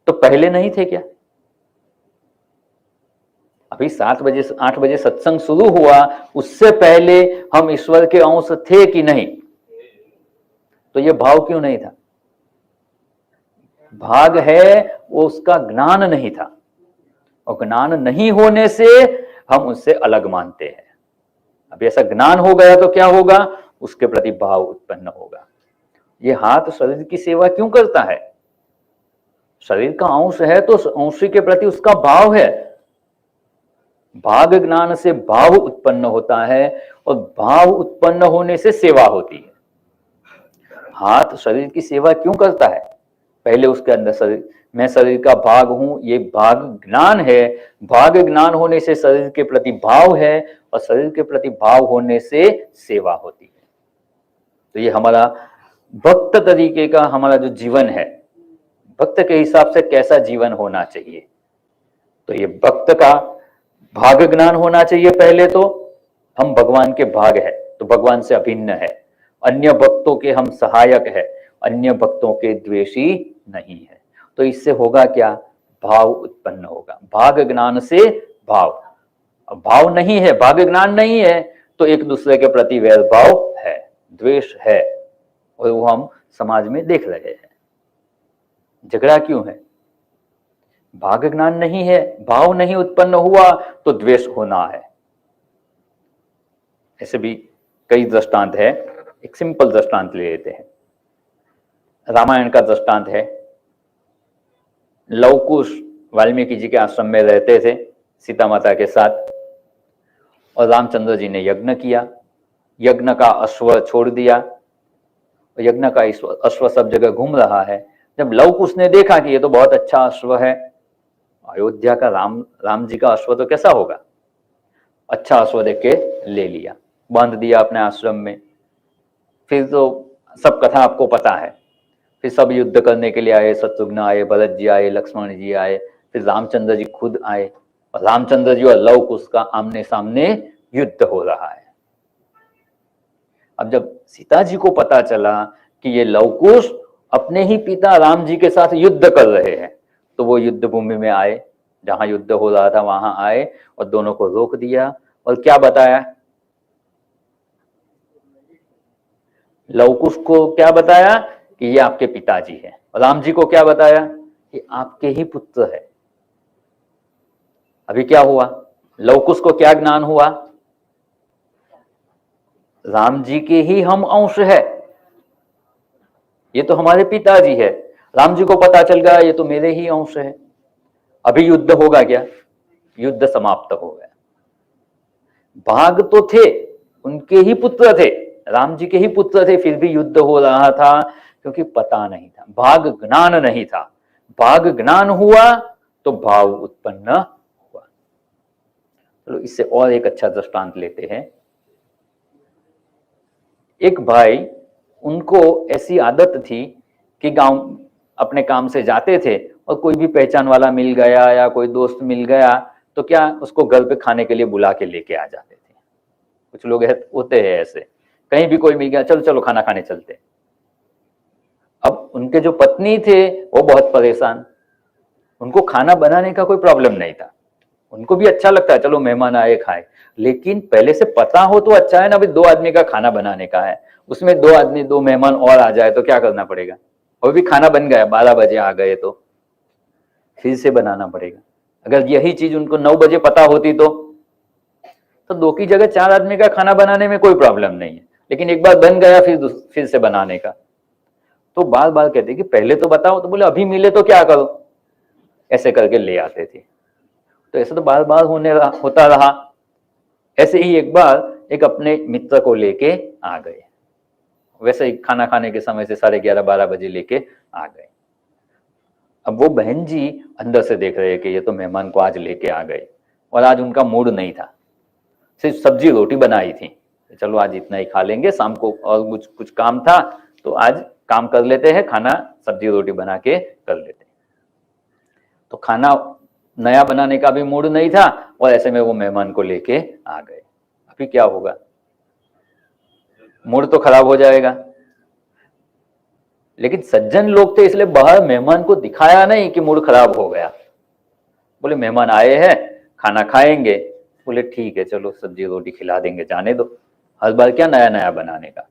तो पहले नहीं थे क्या? अभी 7 बजे 8 बजे सत्संग शुरू हुआ, उससे पहले हम ईश्वर के अंश थे कि नहीं? तो ये भाव क्यों नहीं था? भाग है वो उसका ज्ञान नहीं था, और ज्ञान नहीं होने से हम उससे अलग मानते हैं। अब ऐसा ज्ञान हो गया तो क्या होगा, उसके प्रति भाव उत्पन्न होगा। ये हाथ शरीर की सेवा क्यों करता है? शरीर का अंश है तो अंश के प्रति उसका भाव है। भाग ज्ञान से भाव उत्पन्न होता है, और भाव उत्पन्न होने से सेवा होती है। हाथ शरीर की सेवा क्यों करता है? पहले उसके अंदर शरीर, मैं शरीर का भाग हूं, ये भाग ज्ञान है। भाग ज्ञान होने से शरीर के प्रति भाव है, और शरीर के प्रति भाव होने से सेवा होती है। तो ये हमारा भक्त तरीके का हमारा जो जीवन है, भक्त के हिसाब से कैसा जीवन होना चाहिए, तो ये भक्त का भाग ज्ञान होना चाहिए। पहले तो हम भगवान के भाग है, तो भगवान से अभिन्न है, अन्य भक्तों के हम सहायक है, अन्य भक्तों के द्वेषी नहीं है। तो इससे होगा क्या, भाव उत्पन्न होगा। भाग ज्ञान से भाव, अब भाव नहीं है, भाग ज्ञान नहीं है, तो एक दूसरे के प्रति वैर भाव है, द्वेष है, और वो हम समाज में देख रहे हैं। झगड़ा क्यों है? भाग ज्ञान नहीं है, भाव नहीं उत्पन्न हुआ तो द्वेष होना है। ऐसे भी कई दृष्टांत है, एक सिंपल दृष्टांत ले लेते हैं। रामायण का दृष्टांत है। लव कुश वाल्मीकि जी के आश्रम में रहते थे सीता माता के साथ, और रामचंद्र जी ने यज्ञ किया। यज्ञ का अश्व छोड़ दिया, और यज्ञ का अश्व सब जगह घूम रहा है। जब लव कुश ने देखा कि ये तो बहुत अच्छा अश्व है, अयोध्या का राम जी का अश्व तो कैसा होगा, अच्छा अश्व देख के ले लिया, बांध दिया अपने आश्रम में। फिर तो सब कथा आपको पता है, फिर सब युद्ध करने के लिए आए, शत्रुघ्न आए, भरत जी आए, लक्ष्मण जी आए, फिर रामचंद्र जी खुद आए, और रामचंद्र जी और लव कुश का आमने सामने युद्ध हो रहा है। अब जब सीता जी को पता चला कि ये लव कुश अपने ही पिता राम जी के साथ युद्ध कर रहे हैं, तो वो युद्ध भूमि में आए, जहां युद्ध हो रहा था वहां आए, और दोनों को रोक दिया। और क्या बताया, लव कुश को क्या बताया कि ये आपके पिताजी हैं, और राम जी को क्या बताया कि आपके ही पुत्र है। अभी क्या हुआ, लव कुश को क्या ज्ञान हुआ, राम जी के ही हम अंश है, ये तो हमारे पिताजी है। राम जी को पता चल गया ये तो मेरे ही अंश है। अभी युद्ध होगा क्या, युद्ध समाप्त हो गया। भाग तो थे, उनके ही पुत्र थे, राम जी के ही पुत्र थे, फिर भी युद्ध हो रहा था क्योंकि पता नहीं था, भाग ज्ञान नहीं था। भाग ज्ञान हुआ तो भाव उत्पन्न हुआ। चलो इससे और एक अच्छा दृष्टांत लेते हैं। एक भाई, उनको ऐसी आदत थी कि गांव अपने काम से जाते थे और कोई भी पहचान वाला मिल गया या कोई दोस्त मिल गया तो क्या उसको घर पे खाने के लिए बुला के लेके आ जाते थे। कुछ लोग होते हैं ऐसे, कहीं भी कोई मिल गया, चलो चलो खाना खाने चलते। अब उनके जो पत्नी थे वो बहुत परेशान, उनको खाना बनाने का कोई प्रॉब्लम नहीं था, उनको भी अच्छा लगता है चलो मेहमान आए खाए, लेकिन पहले से पता हो तो अच्छा है ना, अभी 2 आदमी का खाना बनाने का है, उसमें 2 आदमी 2 मेहमान और आ जाए तो क्या करना पड़ेगा। और भी खाना बन गया, 12 बजे आ गए तो फिर से बनाना पड़ेगा। अगर यही चीज उनको 9 बजे पता होती तो 2 की जगह 4 आदमी का खाना बनाने में कोई प्रॉब्लम नहीं है, लेकिन एक बार बन गया फिर से बनाने का। तो बार बार कहते कि पहले तो बताओ, तो बोले अभी मिले तो क्या करो, ऐसे करके ले आते थे। तो ऐसा तो बार बार होता रहा। ऐसे ही एक बार एक अपने मित्र को लेके आ गए, वैसे ही खाना खाने के समय से 11:30-12 बजे लेके आ गए। अब वो बहन जी अंदर से देख रहे कि ये तो मेहमान को आज लेके आ गए, और आज उनका मूड नहीं था, सिर्फ सब्जी रोटी बनाई थी, चलो आज इतना ही खा लेंगे, शाम को और कुछ कुछ काम था तो आज काम कर लेते हैं, खाना सब्जी रोटी बना के कर लेते हैं। तो खाना नया बनाने का भी मूड नहीं था और ऐसे में वो मेहमान को लेके आ गए। अभी क्या होगा, मूड तो खराब हो जाएगा। लेकिन सज्जन लोग थे इसलिए बाहर मेहमान को दिखाया नहीं कि मूड खराब हो गया, बोले मेहमान आए हैं खाना खाएंगे, बोले ठीक है चलो सब्जी रोटी खिला देंगे, जाने दो, हर बार क्या नया नया बनाने का,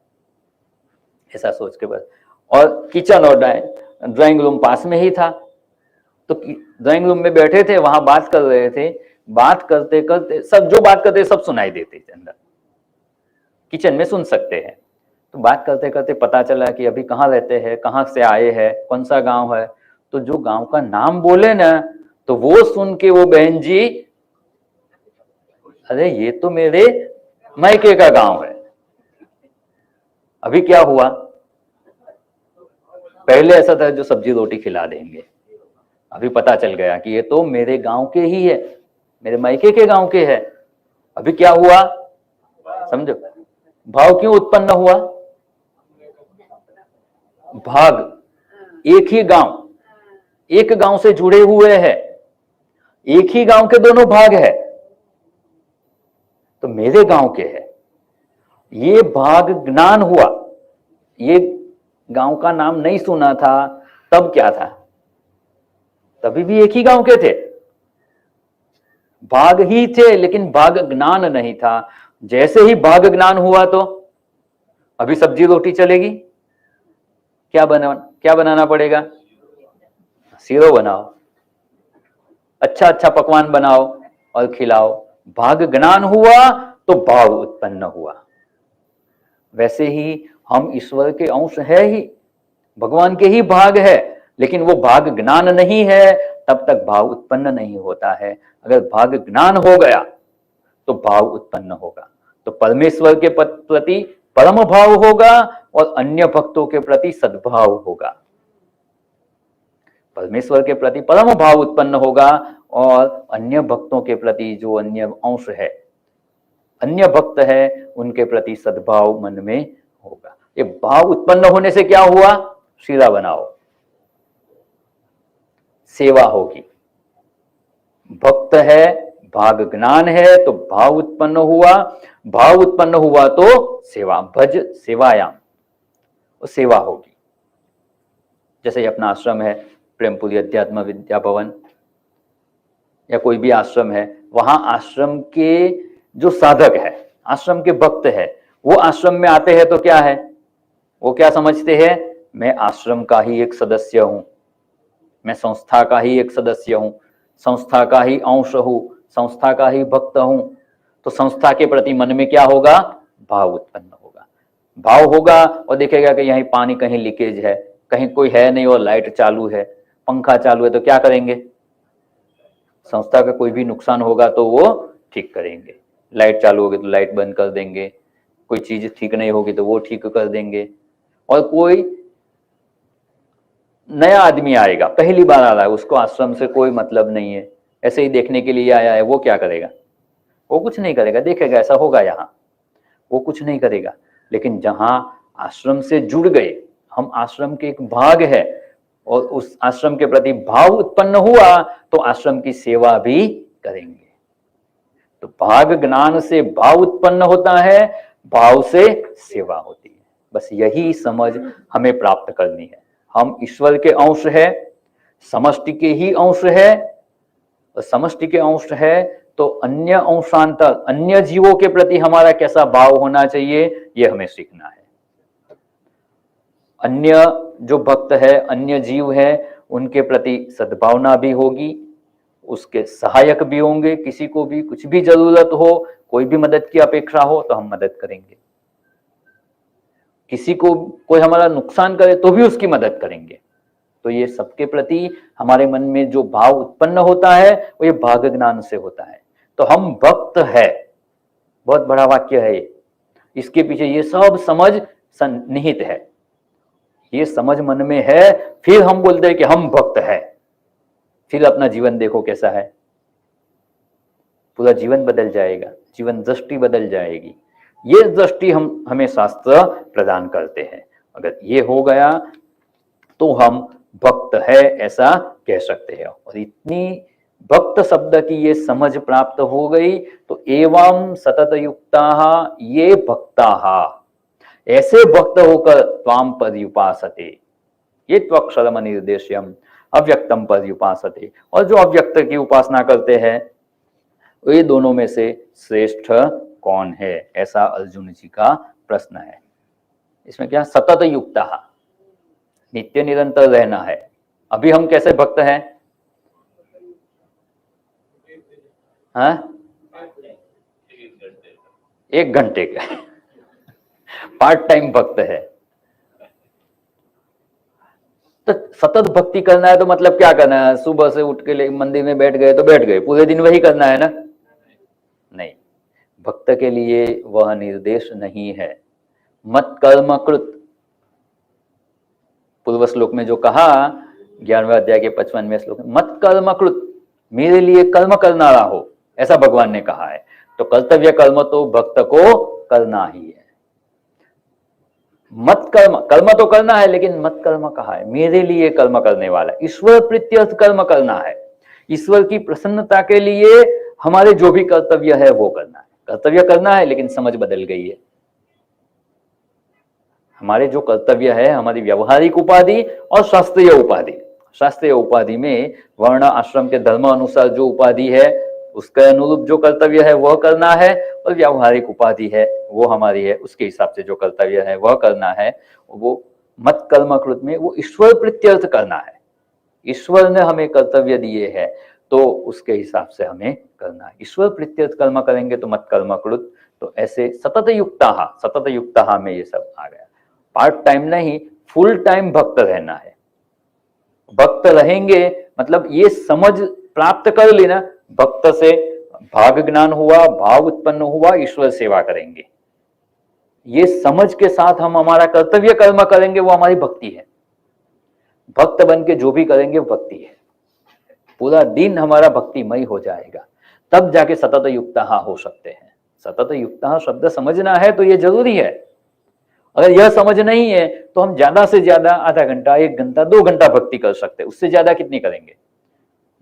ऐसा सोच के बस। और किचन और ड्राइंग रूम पास में ही था, तो ड्राइंग रूम में बैठे थे, वहां बात कर रहे थे, बात करते करते सब जो बात करते सब सुनाई देते थे, अंदर किचन में सुन सकते हैं। तो बात करते करते पता चला कि अभी कहाँ रहते हैं, कहाँ से आए हैं, कौन सा गांव है, तो जो गांव का नाम बोले ना, तो वो सुन के वो बहन जी, अरे ये तो मेरे मायके का गांव है। अभी क्या हुआ, पहले ऐसा था जो सब्जी रोटी खिला देंगे, अभी पता चल गया कि ये तो मेरे गांव के ही है, मेरे मायके के गांव के है। अभी क्या हुआ समझो, भाव क्यों उत्पन्न हुआ, भाग, एक ही गांव, एक गांव से जुड़े हुए हैं, एक ही गांव के दोनों भाग है, तो मेरे गांव के है, ये भाग ज्ञान हुआ। ये गांव का नाम नहीं सुना था तब क्या था, तभी भी एक ही गांव के थे, भाग ही थे लेकिन भाग ज्ञान नहीं था। जैसे ही भाग ज्ञान हुआ तो अभी सब्जी रोटी चलेगी, क्या बनाना पड़ेगा, सीरो बनाओ, अच्छा अच्छा पकवान बनाओ और खिलाओ। भाग ज्ञान हुआ तो भाव उत्पन्न हुआ। वैसे ही हम ईश्वर के अंश है ही, भगवान के ही भाग है, लेकिन वो भाग ज्ञान नहीं है तब तक भाव उत्पन्न नहीं होता है। अगर भाग ज्ञान हो गया तो भाव उत्पन्न होगा, तो परमेश्वर के प्रति परम भाव होगा और अन्य भक्तों के प्रति सद्भाव होगा। परमेश्वर के प्रति परम भाव उत्पन्न होगा और अन्य भक्तों के प्रति जो अन्य अंश है, अन्य भक्त है, उनके प्रति सद्भाव मन में होगा। ये भाव उत्पन्न होने से क्या हुआ, शीला बनाओ, सेवा होगी। भक्त है, भाग ज्ञान है तो भाव उत्पन्न हुआ, भाव उत्पन्न हुआ तो सेवा, भज सेवायाम, सेवा होगी। जैसे अपना आश्रम है प्रेमपुरी अध्यात्म विद्या भवन, या कोई भी आश्रम है, वहां आश्रम के जो साधक है, आश्रम के भक्त है, वो आश्रम में आते हैं तो क्या है, वो क्या समझते हैं, मैं आश्रम का ही एक सदस्य हूं, मैं संस्था का ही एक सदस्य हूं, संस्था का ही अंश हूं, संस्था का ही भक्त हूं। तो संस्था के प्रति मन में क्या होगा, भाव उत्पन्न होगा। भाव होगा और देखेगा कि यहीं पानी कहीं लीकेज है, कहीं कोई है नहीं और लाइट चालू है, पंखा चालू है, तो क्या करेंगे, संस्था का कोई भी नुकसान होगा तो वो ठीक करेंगे। लाइट चालू होगी तो लाइट बंद कर देंगे, कोई चीज ठीक नहीं होगी तो वो ठीक कर देंगे। और कोई नया आदमी आएगा, पहली बार आ रहा है, उसको आश्रम से कोई मतलब नहीं है, ऐसे ही देखने के लिए आया है, वो क्या करेगा? वो कुछ नहीं करेगा, देखेगा ऐसा होगा यहाँ, वो कुछ नहीं करेगा। लेकिन जहां आश्रम से जुड़ गए, हम आश्रम के एक भाग है और उस आश्रम के प्रति भाव उत्पन्न हुआ तो आश्रम की सेवा भी करेंगे। तो भाग ज्ञान से भाव उत्पन्न होता है, भाव से सेवा होती है। बस यही समझ हमें प्राप्त करनी है। हम ईश्वर के अंश है, समष्टि के ही अंश है, और समष्टि के अंश है तो अन्य अंशांतर अन्य जीवों के प्रति हमारा कैसा भाव होना चाहिए, ये हमें सीखना है। अन्य जो भक्त है, अन्य जीव है, उनके प्रति सद्भावना भी होगी, उसके सहायक भी होंगे। किसी को भी कुछ भी जरूरत हो, कोई भी मदद की अपेक्षा हो तो हम मदद करेंगे। किसी को कोई हमारा नुकसान करे तो भी उसकी मदद करेंगे। तो ये सबके प्रति हमारे मन में जो भाव उत्पन्न होता है वो ये भाग ज्ञान से होता है। तो हम भक्त है, बहुत बड़ा वाक्य है ये, इसके पीछे ये सब समझ निहित है। ये समझ मन में है, फिर हम बोलते हैं कि हम भक्त है। फिर अपना जीवन देखो कैसा है, पूरा जीवन बदल जाएगा, जीवन दृष्टि बदल जाएगी। ये दृष्टि हमें शास्त्र प्रदान करते हैं। अगर ये हो गया तो हम भक्त है ऐसा कह सकते हैं। और इतनी भक्त शब्द की ये समझ प्राप्त हो गई तो एवं सतत युक्ता ये भक्ता, ऐसे भक्त होकर त्वाम पर्युपासते, ये त्वक्षरम निर्देश्यम अव्यक्तम पर्युपासते। और जो अव्यक्त की उपासना करते हैं, ये दोनों में से श्रेष्ठ कौन है, ऐसा अर्जुन जी का प्रश्न है। इसमें क्या सतत युक्ता, नित्य निरंतर रहना है। अभी हम कैसे भक्त हैं? हाँ, 1 घंटे का पार्ट टाइम भक्त है। तो सतत भक्ति करना है तो मतलब क्या करना है? सुबह से उठ के मंदिर में बैठ गए तो बैठ गए, पूरे दिन वही करना है ना? नहीं, भक्त के लिए वह निर्देश नहीं है। मत कर्म कृत, पूर्व श्लोक में जो कहा 11वें अध्याय के 55वें श्लोक में, मत कर्म कृत, मेरे लिए कर्म करना रहा हो, ऐसा भगवान ने कहा है। तो कर्तव्य कर्म तो भक्त को करना ही है। मत कर्म, कर्म तो करना है, लेकिन मत कर्म कहा है, मेरे लिए कर्म करने वाला, ईश्वर प्रीत्यर्थ कर्म करना है। ईश्वर की प्रसन्नता के लिए हमारे जो भी कर्तव्य है वो करना है। कर्तव्य करना है, लेकिन समझ बदल गई है। हमारे जो कर्तव्य है, हमारी व्यवहारिक उपाधि और शास्त्रीय उपाधि। शास्त्रीय उपाधि में वर्ण आश्रम के धर्म अनुसार जो उपाधि है उसके अनुरूप जो कर्तव्य है वह करना है, और व्यावहारिक उपाधि है वो हमारी है, उसके हिसाब से जो कर्तव्य है वह करना है। वो मत कर्म कृत में वो ईश्वर प्रत्यर्थ करना है। ईश्वर ने हमें कर्तव्य दिए हैं तो उसके हिसाब से हमें करना है। ईश्वर प्रत्यर्थ कर्म करेंगे तो मत कर्म कृत। तो ऐसे सतत युक्ता में ये सब आ गया। पार्ट टाइम नहीं, फुल टाइम भक्त रहना है। भक्त रहेंगे मतलब ये समझ प्राप्त कर लेना, भक्त से भाग ज्ञान हुआ, भाव उत्पन्न हुआ, ईश्वर सेवा करेंगे। ये समझ के साथ हम हमारा कर्तव्य कर्म करेंगे, वो हमारी भक्ति है। भक्त बन के जो भी करेंगे वो भक्ति है। पूरा दिन हमारा भक्तिमय हो जाएगा, तब जाके सतत युक्ता हो सकते हैं। सतत युक्ता शब्द समझना है तो ये जरूरी है। अगर यह समझ नहीं है तो हम ज्यादा से ज्यादा आधा घंटा, 1 घंटा, 2 घंटा भक्ति कर सकते हैं, उससे ज्यादा कितनी करेंगे?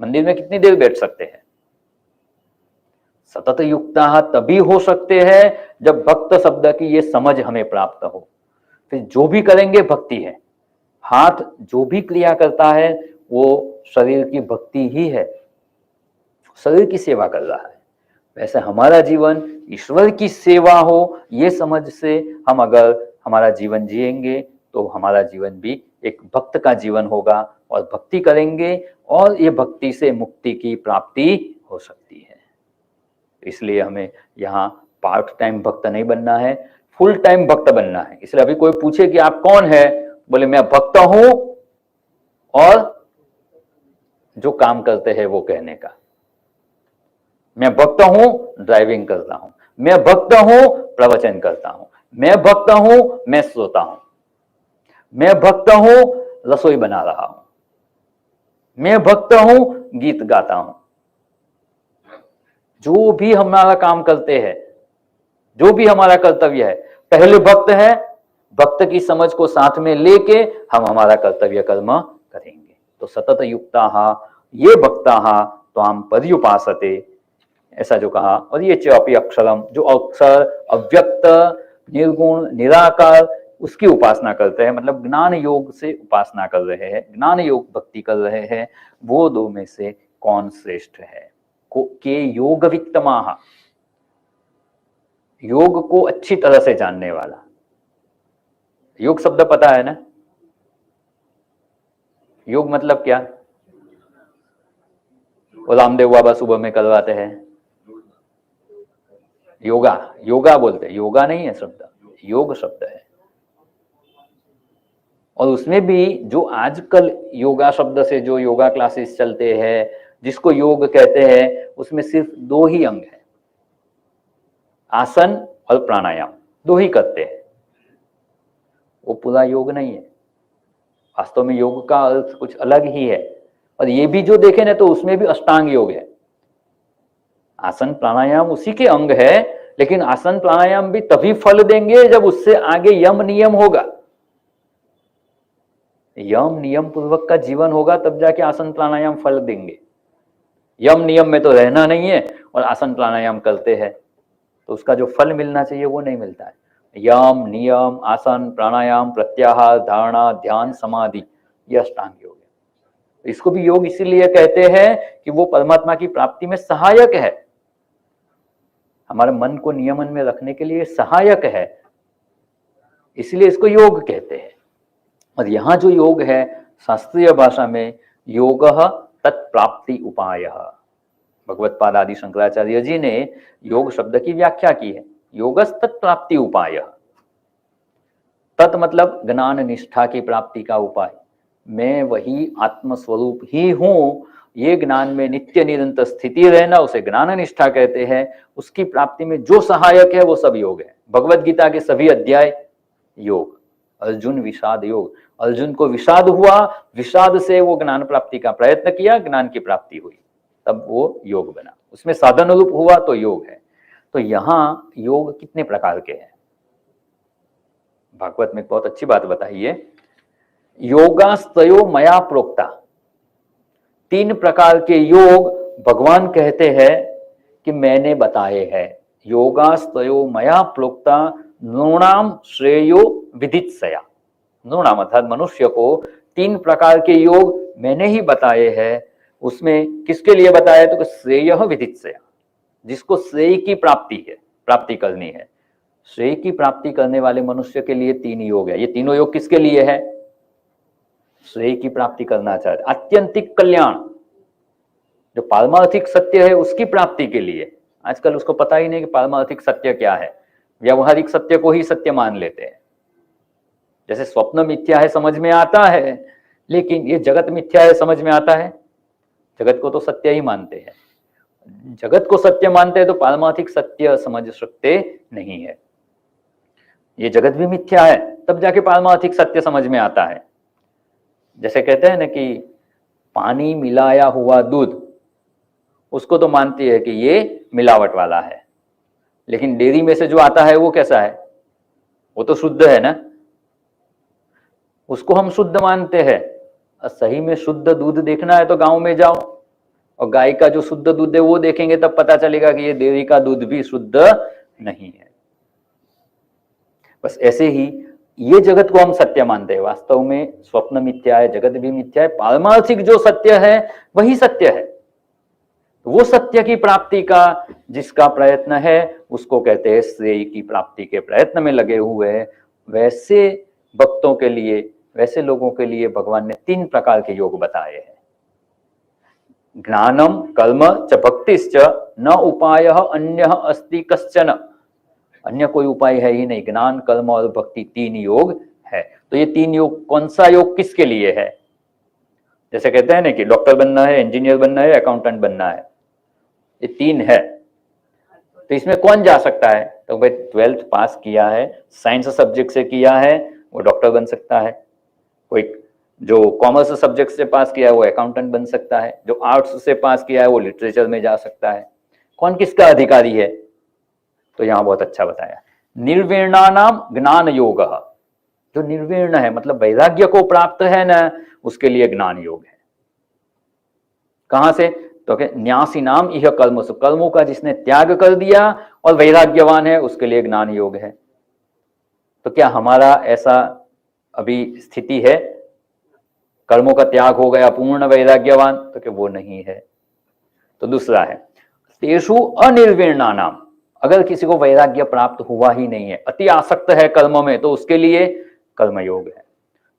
मंदिर में कितनी देर बैठ सकते हैं? सतत युक्ता तभी हो सकते हैं जब भक्त शब्द की ये समझ हमें प्राप्त हो। फिर जो भी करेंगे भक्ति है। हाथ जो भी क्रिया करता है वो शरीर की भक्ति ही है, शरीर की सेवा कर रहा है। वैसे हमारा जीवन ईश्वर की सेवा हो, ये समझ से हम अगर हमारा जीवन जिएंगे तो हमारा जीवन भी एक भक्त का जीवन होगा, और भक्ति करेंगे और ये भक्ति से मुक्ति की प्राप्ति हो सकती है। इसलिए हमें यहाँ पार्ट टाइम भक्त नहीं बनना है, फुल टाइम भक्त बनना है। इसलिए अभी कोई पूछे कि आप कौन है, बोले मैं भक्त हूं, और जो काम करते हैं वो कहने का। मैं भक्त हूं, ड्राइविंग करता हूं, मैं भक्त हूं, प्रवचन करता हूं। मैं भक्त हूं, मैं सोता हूं। मैं भक्त हूं, रसोई बना रहा हूं। मैं भक्त हूं, गीत गाता हूं। जो भी हमारा काम करते हैं, जो भी हमारा कर्तव्य है, पहले भक्त है, भक्त की समझ को साथ में लेके हम हमारा कर्तव्य कर्म करेंगे। तो सतत युक्ता ये भक्ता त्वाम पर्युपासते, ऐसा जो कहा। और ये चौपी अक्षरम, जो अक्षर अव्यक्त निर्गुण निराकार उसकी उपासना करते हैं, मतलब ज्ञान योग से उपासना कर रहे हैं, ज्ञान योग भक्ति कर रहे हैं, वो दो में से कौन श्रेष्ठ है? के योग वित्तमा, योग को अच्छी तरह से जानने वाला। योग शब्द पता है ना? योग मतलब क्या? वो रामदेव बाबा सुबह में करवाते हैं योगा, योगा बोलते हैं, योगा नहीं है शब्द, योग शब्द है। और उसमें भी जो आजकल योगा शब्द से जो योगा क्लासेस चलते हैं, जिसको योग कहते हैं, उसमें सिर्फ दो ही अंग है, आसन और प्राणायाम, दो ही करते हैं। वो पूरा योग नहीं है। वास्तव में योग का अर्थ कुछ अलग ही है। और ये भी जो देखे ना, तो उसमें भी अष्टांग योग है। आसन प्राणायाम उसी के अंग है, लेकिन आसन प्राणायाम भी तभी फल देंगे जब उससे आगे यम नियम होगा। यम नियम पूर्वक का जीवन होगा, तब जाके आसन प्राणायाम फल देंगे। यम नियम में तो रहना नहीं है और आसन प्राणायाम करते हैं, तो उसका जो फल मिलना चाहिए वो नहीं मिलता है। यम नियम आसन प्राणायाम प्रत्याहार धारणा ध्यान समाधि, यह अष्टांग योग है। इसको भी योग इसीलिए कहते हैं कि वो परमात्मा की प्राप्ति में सहायक है, हमारे मन को नियमन में रखने के लिए सहायक है, इसलिए इसको योग कहते हैं। और यहां जो योग है शास्त्रीय भाषा में योग तत्प्राप्ति उपाय, भगवत्पाद आदि शंकराचार्य जी ने योग शब्द की व्याख्या की है, योगस तत्प्राप्ति उपाय। तत् मतलब ज्ञान निष्ठा की प्राप्ति का उपाय, मैं वही आत्मस्वरूप ही हूं, ये ज्ञान में नित्य निरंतर स्थिति रहना, उसे ज्ञान निष्ठा कहते हैं। उसकी प्राप्ति में जो सहायक है वो सब योग है। भगवत गीता के सभी अध्याय योग। अर्जुन विषाद योग, अर्जुन को विषाद हुआ, विषाद से वो ज्ञान प्राप्ति का प्रयत्न किया, ज्ञान की प्राप्ति हुई, तब वो योग बना, उसमें साधन रूप हुआ तो योग है। तो यहां योग कितने प्रकार के हैं? भागवत में बहुत अच्छी बात बताई है, योगास्तयो मया प्रोक्ता। 3 प्रकार के योग भगवान कहते हैं कि मैंने बताए हैं। योगास्तयो मया प्रोक्ता नृणाम श्रेयो विदित्सया। नृणाम अर्थात मनुष्य को 3 प्रकार के योग मैंने ही बताए हैं। उसमें किसके लिए बताया? तो श्रेय विदित्सया, जिसको श्रेय की प्राप्ति है, प्राप्ति करनी है। श्रेय की प्राप्ति करने वाले मनुष्य के लिए 3 योग है। ये तीनों योग किसके लिए है? श्रेय की प्राप्ति करना चाहते, आत्यंतिक कल्याण, जो पारमार्थिक सत्य है उसकी प्राप्ति के लिए। आजकल उसको पता ही नहीं कि पारमार्थिक सत्य क्या है, व्यवहारिक सत्य को ही सत्य मान लेते हैं। जैसे स्वप्न मिथ्या है समझ में आता है, लेकिन ये जगत मिथ्या है समझ में आता है? जगत को तो सत्य ही मानते हैं। जगत को सत्य मानते हैं तो पारमार्थिक सत्य समझ सकते नहीं है। ये जगत भी मिथ्या है, तब जाके पारमार्थिक सत्य समझ में आता है। जैसे कहते हैं ना कि पानी मिलाया हुआ दूध, उसको तो मानती है कि ये मिलावट वाला है, लेकिन डेयरी में से जो आता है वो कैसा है? वो तो शुद्ध है ना, उसको हम शुद्ध मानते हैं। और सही में शुद्ध दूध देखना है तो गांव में जाओ और गाय का जो शुद्ध दूध है वो देखेंगे, तब पता चलेगा कि ये डेयरी का दूध भी शुद्ध नहीं है। बस ऐसे ही ये जगत को हम सत्य मानते हैं, वास्तव में स्वप्न मिथ्या है, जगत भी मिथ्या है। पारमार्थिक जो सत्य है वही सत्य है। वो सत्य की प्राप्ति का जिसका प्रयत्न है उसको कहते हैं श्रेय की प्राप्ति के प्रयत्न में लगे हुए हैं। वैसे भक्तों के लिए, वैसे लोगों के लिए भगवान ने 3 प्रकार के योग बताए हैं। ज्ञानम कर्म च भक्तिश्च न उपाय अन्य अस्ति कश्चन, अन्य कोई उपाय है ही नहीं। ज्ञान कर्म और भक्ति 3 योग है। तो ये 3 योग, कौन सा योग किसके लिए है? जैसे कहते हैं ना कि डॉक्टर बनना है, इंजीनियर बनना है, अकाउंटेंट बनना है, ये 3 है। तो इसमें कौन जा सकता है? तो भाई 12th पास किया है, साइंस सब्जेक्ट से किया है, वो डॉक्टर बन सकता है। कोई जो कॉमर्स सब्जेक्ट से पास किया है वो अकाउंटेंट बन सकता है, जो आर्ट्स से पास किया है वो लिटरेचर में जा सकता है। कौन किसका अधिकारी है? तो यहां बहुत अच्छा बताया, निर्वीणानाम ज्ञान योग। जो निर्वीर्ण है मतलब वैराग्य को प्राप्त है ना, उसके लिए ज्ञान योग है। कहां से? तो न्यासी नाम यह कर्म, कर्मों का जिसने त्याग कर दिया और वैराग्यवान है उसके लिए ज्ञान योग है। तो क्या हमारा ऐसा अभी स्थिति है? कर्मों का त्याग हो गया, पूर्ण वैराग्यवान? तो क्या वो नहीं है। तो दूसरा है तेषु अनिर्वीणा नाम, अगर किसी को वैराग्य प्राप्त हुआ ही नहीं है, अति आसक्त है कर्म में, तो उसके लिए कर्मयोग है।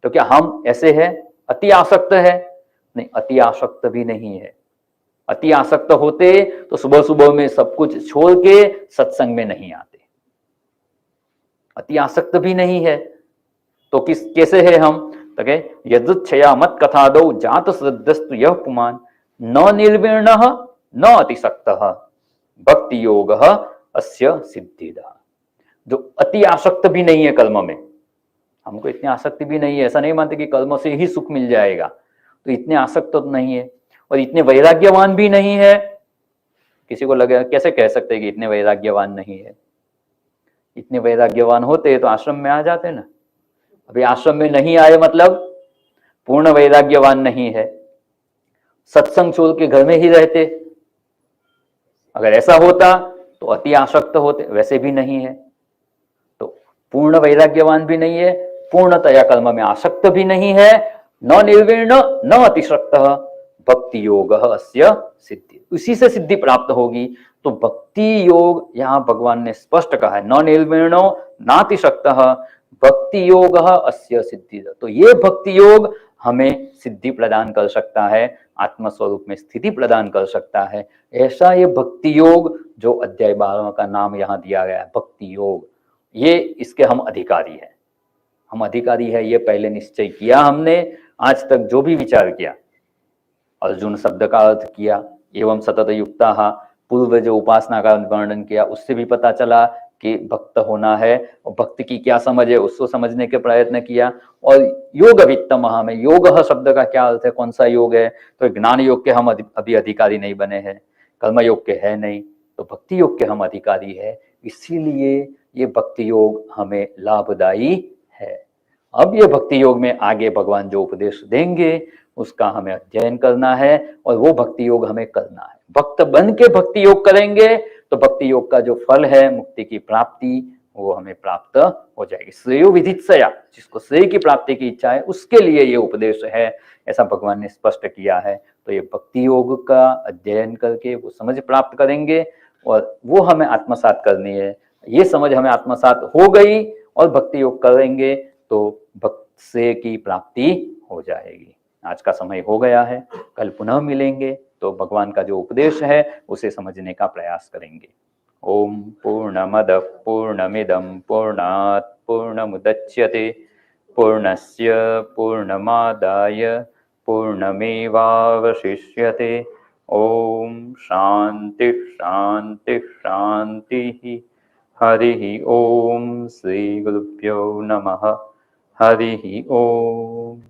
तो क्या हम ऐसे हैं? अति आसक्त है? नहीं, अति आसक्त भी नहीं है। अति आसक्त होते तो सुबह सुबह में सब कुछ छोड़ के सत्संग में नहीं आते। अति आसक्त भी नहीं है तो किस कैसे है हम? तो यदुच्छया मत कथा दो जात श्रद्धस्तु यह पुमान न निर्वीर्ण न अतिशक्त भक्ति योग अस्य सिद्धिदा। जो अति आसक्त भी नहीं है कर्म में, हमको इतनी आसक्ति भी नहीं है, ऐसा नहीं मानते कि कर्म से ही सुख मिल जाएगा, तो इतने आसक्त तो नहीं है, और इतने वैराग्यवान भी नहीं है। किसी को लगे कैसे कह सकते हैं कि इतने वैराग्यवान नहीं है? इतने वैराग्यवान होते तो आश्रम में आ जाते ना। अभी आश्रम में नहीं आए मतलब पूर्ण वैराग्यवान नहीं है, सत्संग छोड़ के घर में ही रहते। अगर ऐसा होता तो अति आसक्त होते, वैसे भी नहीं है। तो पूर्ण वैराग्यवान भी नहीं है, पूर्णतया कर्म में आसक्त भी नहीं है, न निर्वीर्ण न अतिशक्त भक्ति योग अस्य सिद्धि, उसी से सिद्धि प्राप्त होगी। तो भक्ति योग यहां भगवान ने स्पष्ट कहा है, न निर्वीर्णो नातिशक्त भक्ति योग अस्य सिद्धि। तो ये भक्ति योग हमें सिद्धि प्रदान कर सकता है, आत्मस्वरूप में स्थिति प्रदान कर सकता है। ऐसा ये भक्ति योग जो अध्याय 12 का नाम यहाँ दिया गया है भक्ति योग, ये इसके हम अधिकारी हैं। हम अधिकारी है ये पहले निश्चय किया हमने। आज तक जो भी विचार किया, अर्जुन शब्द का अर्थ किया, एवं सतत युक्ता, पूर्व जो उपासना का वर्णन किया, उससे भी पता चला कि भक्त होना है और भक्त की क्या समझ है उसको समझने के प्रयत्न किया। और योग वित्तम में योग शब्द का क्या अर्थ है, कौन सा योग है? तो ज्ञान योग के हम अभी अधिकारी नहीं बने हैं, कर्म योग के है नहीं, तो भक्ति योग के हम अधिकारी है। इसीलिए ये भक्ति योग हमें लाभदायी है। अब ये भक्ति योग में आगे भगवान जो उपदेश देंगे उसका हमें अध्ययन करना है और वो भक्ति योग हमें करना है। भक्त बन के भक्ति योग करेंगे तो भक्ति योग का जो फल है मुक्ति की प्राप्ति, वो हमें प्राप्त हो जाएगी। श्रेयो विदित्सया, जिसको श्रेय की प्राप्ति की इच्छा है उसके लिए ये उपदेश है, ऐसा भगवान ने स्पष्ट किया है। तो ये भक्ति योग का अध्ययन करके वो समझ प्राप्त करेंगे और वो हमें आत्मसात करनी है। ये समझ हमें आत्मसात हो गई और भक्ति योग करेंगे तो भक्त से की प्राप्ति हो जाएगी। आज का समय हो गया है, कल पुनः मिलेंगे तो भगवान का जो उपदेश है उसे समझने का प्रयास करेंगे। ओम पूर्णमद पूर्णमिदं पूर्णात् पूर्णमुदच्यते पूर्णस्य पूर्णमादाय पूर्णमेवावशिष्यते। ओम शांति शांति शांति। हरि ओम। श्री गुरुभ्यो नमः। हरि ओम।